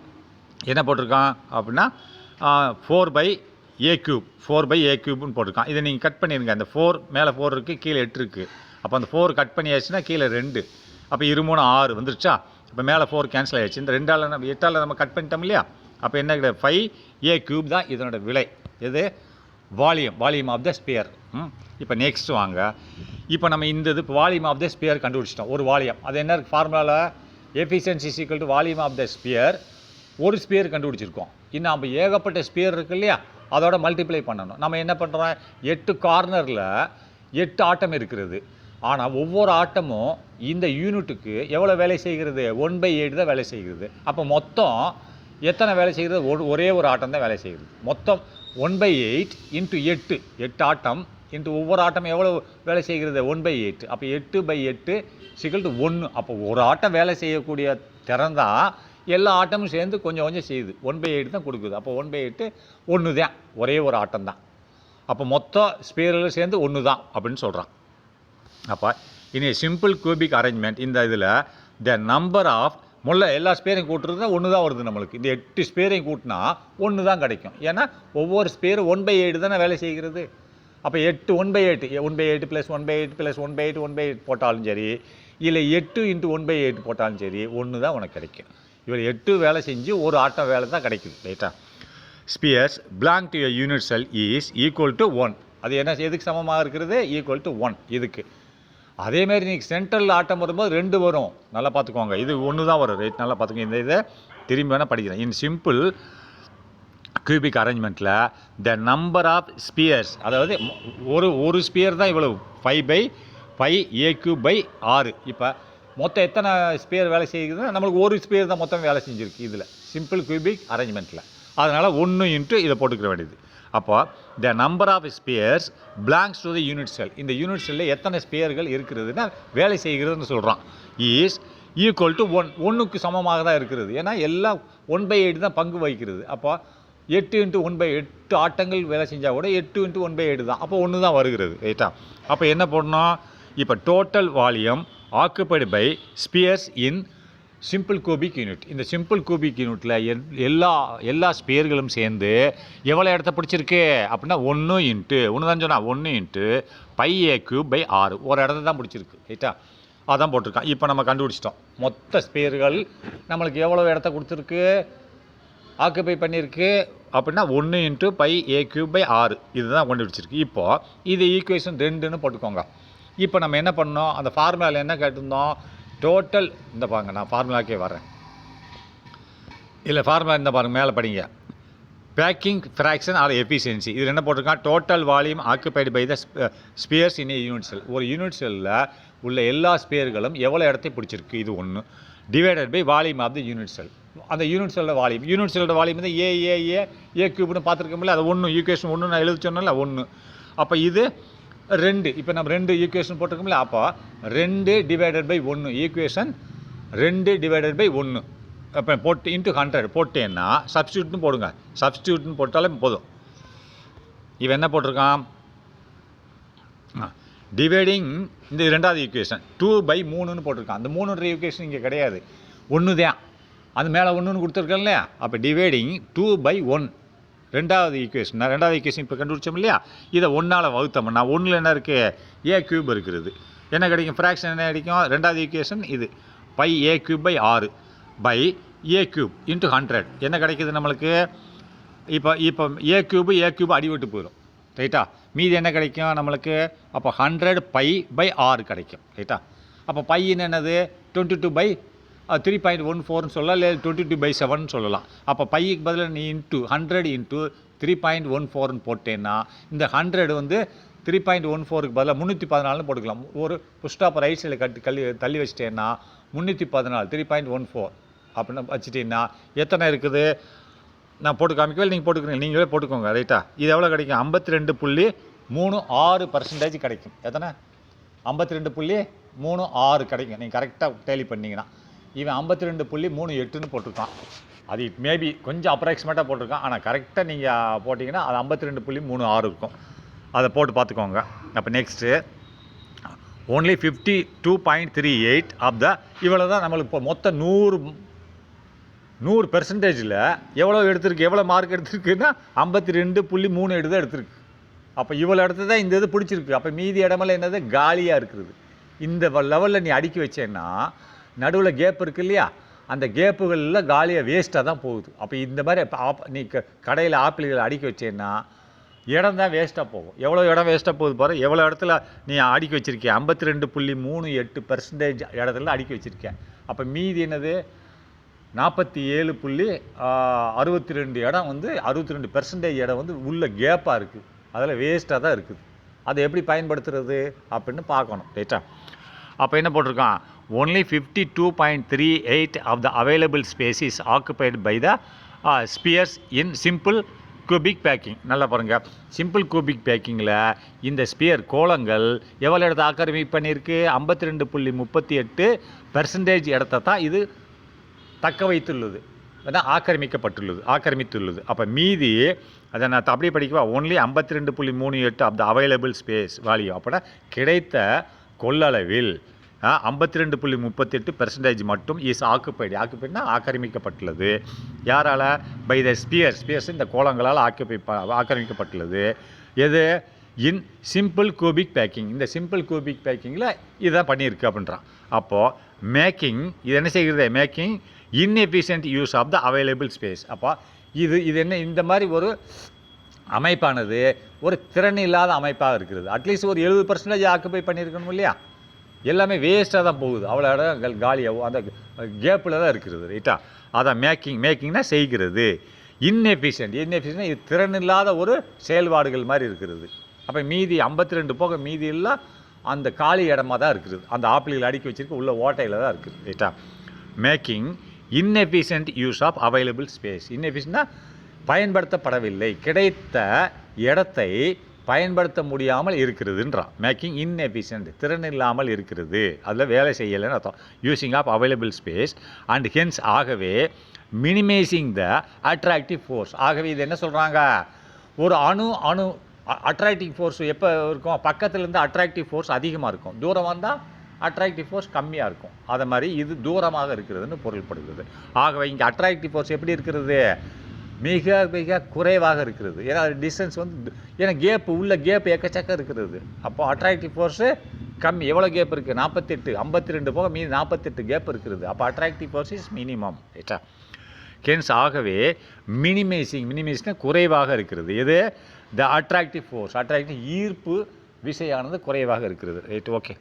என்ன போட்டிருக்கான் அப்படின்னா 4/a³ போட்டிருக்கான். இதை நீங்கள் கட் பண்ணிடுங்க. அந்த 4 மேலே 4 இருக்குது, கீழே 8 இருக்குது. அப்போ அந்த 4 கட் பண்ணியாச்சுன்னா கீழே 2. அப்போ 2 3 6 வந்துருச்சா? இப்போ மேலே 4 கேன்சல் ஆகிடுச்சு. இந்த 2ஆல் நம்ம 8ஆல் நம்ம கட் பண்ணிட்டோம் இல்லையா? அப்போ என்ன கிடையாது? 5a³ தான் இதனோட விலை. எது? Volume of the sphere. இப்போ நெக்ஸ்ட் வாங்க. இப்போ நம்ம இந்த இது வால்யூம் ஆஃப் த ஸ்பியர் கண்டுபிடிச்சிட்டோம். ஒரு வால்யூம் அது என்ன இருக்குது ஃபார்முலாவில்? Efficiency = volume of the sphere. ஒரு ஸ்பியர் கண்டுபிடிச்சிருக்கோம். இன்னும் நம்ம ஏகப்பட்ட ஸ்பியர் இருக்கு இல்லையா, அதோட மல்டிப்ளை பண்ணணும். நம்ம என்ன பண்ணுறோம்? 8 கார்னரில் 8 ஆட்டம் இருக்கிறது. ஆனால் ஒவ்வொரு ஆட்டமும் இந்த யூனிட்டுக்கு எவ்வளோ வேலை செய்கிறது? 1/8 தான் வேலை செய்கிறது. அப்போ மொத்தம் எத்தனை வேலை செய்கிறது? ஒரே ஒரு ஆட்டம் தான் வேலை செய்கிறது. மொத்தம் 1/8 × 8 ஆட்டம் இன்ட்டு ஒவ்வொரு ஆட்டம் எவ்வளோ வேலை செய்கிறது? 1/8. அப்போ 8/8 = 1. அப்போ ஒரு ஆட்டம் வேலை செய்யக்கூடிய திறந்தான் எல்லா ஆட்டமும் சேர்ந்து கொஞ்சம் கொஞ்சம் செய்யுது. 1/8 தான் கொடுக்குது. அப்போ 1/8 1 தான், ஒரே ஒரு ஆட்டம் தான். அப்போ மொத்த ஸ்பியரில் சேர்ந்து 1 தான் அப்படின்னு சொல்கிறான். அப்போ இனி சிம்பிள் கியூபிக் அரேஞ்ச்மெண்ட் இந்த இதில் த நம்பர் ஆஃப் எல்லா ஸ்பேரையும் கூட்டுறது ஒன்று தான் வருது நம்மளுக்கு. இந்த 8 ஸ்பேரையும் கூட்டினா ஒன்று தான் கிடைக்கும். ஏன்னா ஒவ்வொரு ஸ்பேரும் 1/8 தானே வேலை செய்கிறது. அப்போ 8 1/8 1/8 + 1/8 + 1/8 1/8 போட்டாலும் சரி, இல்லை 8 × 1/8 போட்டாலும் சரி, ஒன்று தான் உனக்கு கிடைக்கும். இவர் 8 வேலை செஞ்சு ஒரு ஆட்டம் வேலை தான் கிடைக்குது. ரைட்டா? Spears belong to a unit cell is equal to 1. அது என்ன எதுக்கு சமமாக இருக்கிறது? ஈக்குவல் டு 1 இதுக்கு. அதேமாரி நீங்கள் சென்ட்ரல் ஆட்டம் வரும்போது 2 வரும். நல்லா பார்த்துக்கோங்க. இது 1 தான் வரும். ரைட்? நல்லா பார்த்துக்கோங்க. இந்த இதை திரும்பி வேணால் படிக்கிறேன். இன் சிம்பிள் கியூபிக் அரேஞ்ச்மெண்ட்டில் த நம்பர் ஆஃப் ஸ்பியர்ஸ், அதாவது ஒரு ஸ்பியர் தான் இவ்வளவு 5/5 a³/6. இப்போ மொத்தம் எத்தனை ஸ்பியர் வேலை செய்யுதுன்னா நம்மளுக்கு ஒரு ஸ்பியர் தான் மொத்தம் வேலை செஞ்சுருக்கு இதில் சிம்பிள் கியூபிக் அரேஞ்ச்மெண்ட்டில். அதனால் 1 × இதை போட்டுக்கிற வேண்டியது. அப்போ the number of spheres belongs to the unit cell, இந்த யூனிட் செல்லில் எத்தனை ஸ்பியர்கள் இருக்கிறதுனா வேலை செய்கிறதுன்னு சொல்கிறான். இஸ் ஈக்குவல் டு 1, 1க்கு சமமாக தான் இருக்கிறது. ஏன்னா எல்லாம் 1/8 தான் பங்கு வகிக்கிறது. அப்போ 8 × 1/8 ஆட்டங்கள் வேலை செஞ்சால் கூட 8 × 1/8 தான். அப்போ 1 தான் வருகிறது. ரைட்டா? அப்போ என்ன பண்ணணும்? இப்போ total volume occupied by spheres in simple cubic unit. இந்த சிம்பிள் கியூபிக் யூனிட்டில் எல்லா ஸ்பியர்களும் சேர்ந்து எவ்வளோ இடத்த பிடிச்சிருக்கு அப்படின்னா 1 தான் சொன்னால் 1 × πa³/6 ஒரு இடத்த தான் பிடிச்சிருக்கு. ரைட்டா? அதான் போட்டிருக்கான். இப்போ நம்ம கண்டுபிடிச்சிட்டோம் மொத்த ஸ்பியர்கள் நம்மளுக்கு எவ்வளோ இடத்த கொடுத்துருக்கு, ஆக்குபை பண்ணியிருக்கு அப்படின்னா 1 × πa³/6 இதுதான் கண்டுபிடிச்சிருக்கு. இப்போது இது ஈக்குவேஷன் 2ன்னு போட்டுக்கோங்க. இப்போ நம்ம என்ன பண்ணோம்? அந்த ஃபார்முலாவில் என்ன கேட்டிருந்தோம்? டோட்டல் இந்த பாருங்க, நான் ஃபார்முலாக்கே வரேன். இல்லை ஃபார்முலா இந்த பாருங்க, மேலே படிங்க. Packing fraction or efficiency. இதில் என்ன போட்டிருக்கான்? Total volume occupied by the spheres in a unit cell. ஒரு யூனிட் செல்லில் உள்ள எல்லா ஸ்பியர்களும் எவ்வளோ இடத்தை பிடிச்சிருக்கு இது 1 divided by volume of the unit cell. அந்த யூனிட் செல்லோட வால்யூம், யூனிட் செல்லோட வால்யூம் வந்து a³ பார்த்துருக்கோம்ல, அது 1 ஈக்குவேஷன் 1 நான் எழுதி சொன்னேன்ல 1. அப்போ இது 2. இப்போ நம்ம 2 ஈக்குவேஷன் போட்டிருக்கோம்ல, அப்போ 2 divided by 1 equation 2 divided by 1 அப்போ போட்டு இன்ட்டு 100 போட்டேன்னா சப்ஸ்டியூட்னு போடுங்க. சப்ஸ்டியூட்னு போட்டாலே போதும். இவன் என்ன போட்டிருக்கான்? டிவைடிங் இந்த 2வது ஈக்குவேஷன் 2/3ன்னு போட்டிருக்கான். அந்த 3ன்ற ஈக்குவேஷன் இங்கே கிடையாது, 1 தான். அது மேலே 1ன்னு கொடுத்துருக்கேன் இல்லையா? அப்போ டிவைடிங் 2/1 2வது ஈக்குவேஷன். நான் 2வது ஈக்குவேஷன் இப்போ கண்டுபிடிச்சோம் இல்லையா? இதை 1ஆல் வகுத்தோம்னா 1ல் என்ன இருக்குது? a³ இருக்கிறது. என்ன கிடைக்கும்? ஃப்ராக்ஷன் என்ன கிடைக்கும்? 2வது ஈக்குவேஷன் இது πa³/6 பை a³ × 100 என்ன கிடைக்குது நம்மளுக்கு? இப்போ a³ அடிவிட்டு போயிடும். ரைட்டா? மீதி என்ன கிடைக்கும் நம்மளுக்கு? அப்போ 100π/6 கிடைக்கும். ரைட்டா? அப்போ பையன் என்னது? 22/3.14ன்னு சொல்லலாம், இல்லை 22/7ன்னு சொல்லலாம். அப்போ பைக்கு பதில் நீ 100 × 3.14ன்னு போட்டேன்னா இந்த 100 வந்து 3.14க்கு பதிலாக 314ன்னு போட்டுக்கலாம். ஒரு புஷ்டாப் ரைட் சைடில் தள்ளி வச்சிட்டேன்னா 314 3.14 அப்படின்னு வச்சுட்டீங்கன்னா எத்தனை இருக்குது? நான் போட்டு காமிக்கவே, நீங்கள் போட்டுக்கிறீங்க, நீங்களே போட்டுக்கோங்க. ரைட்டா? இது எவ்வளோ கிடைக்கும்? 52.36% கிடைக்கும். எத்தனை? 52.36 கிடைக்கும். நீங்கள் கரெக்டாக டேலி பண்ணிங்கன்னா. இவன் 52.38ன்னு போட்டிருக்கான். அது மேபி கொஞ்சம் அப்ராக்சிமேட்டாக போட்டிருக்கான், ஆனால் கரெக்டாக நீங்கள் போட்டிங்கன்னா அது 52.36 இருக்கும். அதை போட்டு பார்த்துக்கோங்க. அப்போ நெக்ஸ்ட்டு only 52.38 ஆஃப் த இவ்வளோ தான் நம்மளுக்கு இப்போ மொத்தம் 100% எவ்வளோ எடுத்திருக்கு, எவ்வளோ மார்க் எடுத்திருக்குன்னா 52.38 தான் எடுத்திருக்கு. அப்போ இவ்வளோ இடத்து தான் இந்த இது பிடிச்சிருக்கு. அப்போ மீதி இடமெல்லாம் என்னது? காலியாக இருக்குது. இந்த லெவலில் நீ அடுக்கி வச்சேன்னா நடுவில் கேப் இருக்குது இல்லையா? அந்த கேப்புகளில் காலியாக வேஸ்ட்டாக தான் போகுது. அப்போ இந்த மாதிரி நீ கடையில் ஆப்பிள்களை அடுக்கி வச்சேன்னா இடம் தான் வேஸ்ட்டாக போகும். எவ்வளோ இடம் வேஸ்ட்டாக போகுது பாரு. எவ்வளோ இடத்துல நீ அடுக்கி வச்சுருக்கேன்? 52.38% இடத்துல அடுக்கி வச்சுருக்கேன். அப்போ மீதி என்னது? 47.62 இடம் வந்து 62% இடம் வந்து உள்ள கேப்பாக இருக்குது. அதில் வேஸ்ட்டாக தான் இருக்குது. அதை எப்படி பயன்படுத்துறது அப்படின்னு பார்க்கணும். ரைட்டா? அப்போ என்ன போட்டிருக்கான்? only 52.38 of the available space is occupied by the spheres in simple cubic packing. நல்லா பாருங்கள், சிம்பிள் கியூபிக் பேக்கிங்கில் இந்த ஸ்பியர் கோளங்கள் எவ்வளோ இடத்த ஆக்கிரமிப்பு பண்ணியிருக்கு? 52.38% இடத்த தான் இது தக்க வைத்துள்ளது, அதான் ஆக்கிரமித்துள்ளது. அப்போ மீதி அதை நான் அப்படியே படிக்கவா? only 52.38 of the available space value. அப்படின்னா கிடைத்த கொள்ளளவில் 52.38% மட்டும் இஸ் ஆக்குப்பைடுனா ஆக்கிரமிக்கப்பட்டுள்ளது. யாரால்? பை த ஸ்பியர்ஸ் இந்த கோளங்களால் ஆக்கிரமிக்கப்பட்டுள்ளது. எது? In simple cubic packing. இந்த சிம்பிள் கியூபிக் பேக்கிங்கில் இதான் பண்ணியிருக்கு அப்படின்றான். அப்போது மேக்கிங் இது என்ன செய்கிறது? Making inefficient use of the available space. அப்போ இது என்ன? இந்த மாதிரி ஒரு அமைப்பானது ஒரு திறன் இல்லாத அமைப்பாக இருக்கிறது. அட்லீஸ்ட் ஒரு 70% ஆக்குப்பை பண்ணியிருக்கணும் இல்லையா? எல்லாமே வேஸ்ட்டாக தான் போகுது. அவ்வளோ இடங்கள் காலியாகவும் அந்த கேப்பில் தான் இருக்கிறது. ரைட்டா? அதான் மேக்கிங்னா செய்கிறது. இன்எஃபிஷியன்ட் இது திறன் இல்லாத ஒரு செயல்பாடுகள் மாதிரி இருக்கிறது. அப்போ மீதி 52 போக மீதி எல்லாம் அந்த காலி இடமா தான் இருக்குது. அந்த ஆப்பிள்கள் அடுக்கி வச்சிருக்கு உள்ள ஓட்டையில் தான் இருக்குது. ரைட்டா? Making inefficient use of available space. இன்எஃபிஷியன்ட்னா பயன்படுத்தப்படவில்லை, கிடைத்த இடத்தை பயன்படுத்த முடியாமல் இருக்கிறதுன்றான். மேக்கிங் இன்எஃபிஷியன்ட் திறன் இல்லாமல் இருக்கிறது, அதில் வேலை செய்யலைன்னு அர்த்தம். Using of available space and hence ஆகவே மினிமைசிங் த அட்ராக்டிவ் ஃபோர்ஸ். ஆகவே இது என்ன சொல்கிறாங்க? ஒரு அணு அட்ராக்டிவ் ஃபோர்ஸ் எப்போ இருக்கும்? பக்கத்துலேருந்து அட்ராக்டிவ் ஃபோர்ஸ் அதிகமாக இருக்கும், தூரம் வந்தால் அட்ராக்டிவ் ஃபோர்ஸ் கம்மியாக இருக்கும். அதை மாதிரி இது தூரமாக இருக்கிறதுன்னு பொருள்படுகிறது. ஆகவே இங்கே அட்ராக்டிவ் ஃபோர்ஸ் எப்படி இருக்கிறது? மிக மிக குறைவாக இருக்கிறது. ஏன்னா டிஸ்டன்ஸ் ஏன்னா உள்ள கேப் எக்கச்சக்கம் இருக்கிறது. அப்போ அட்ராக்டிவ் ஃபோர்ஸு கம்மி. எவ்வளோ கேப் இருக்குது? 48, 52 போக மீது 48 கேப் இருக்கிறது. அப்போ அட்ராக்டிவ் ஃபோர்ஸ் இஸ் மினிமம். ரைட்டா? ஹென்ஸ் ஆகவே மினிமைஸ்னா குறைவாக இருக்கிறது. எது? த அட்ராக்டிவ் ஃபோர்ஸ் ஈர்ப்பு விசையானது குறைவாக இருக்கிறது. ரைட்? ஓகே.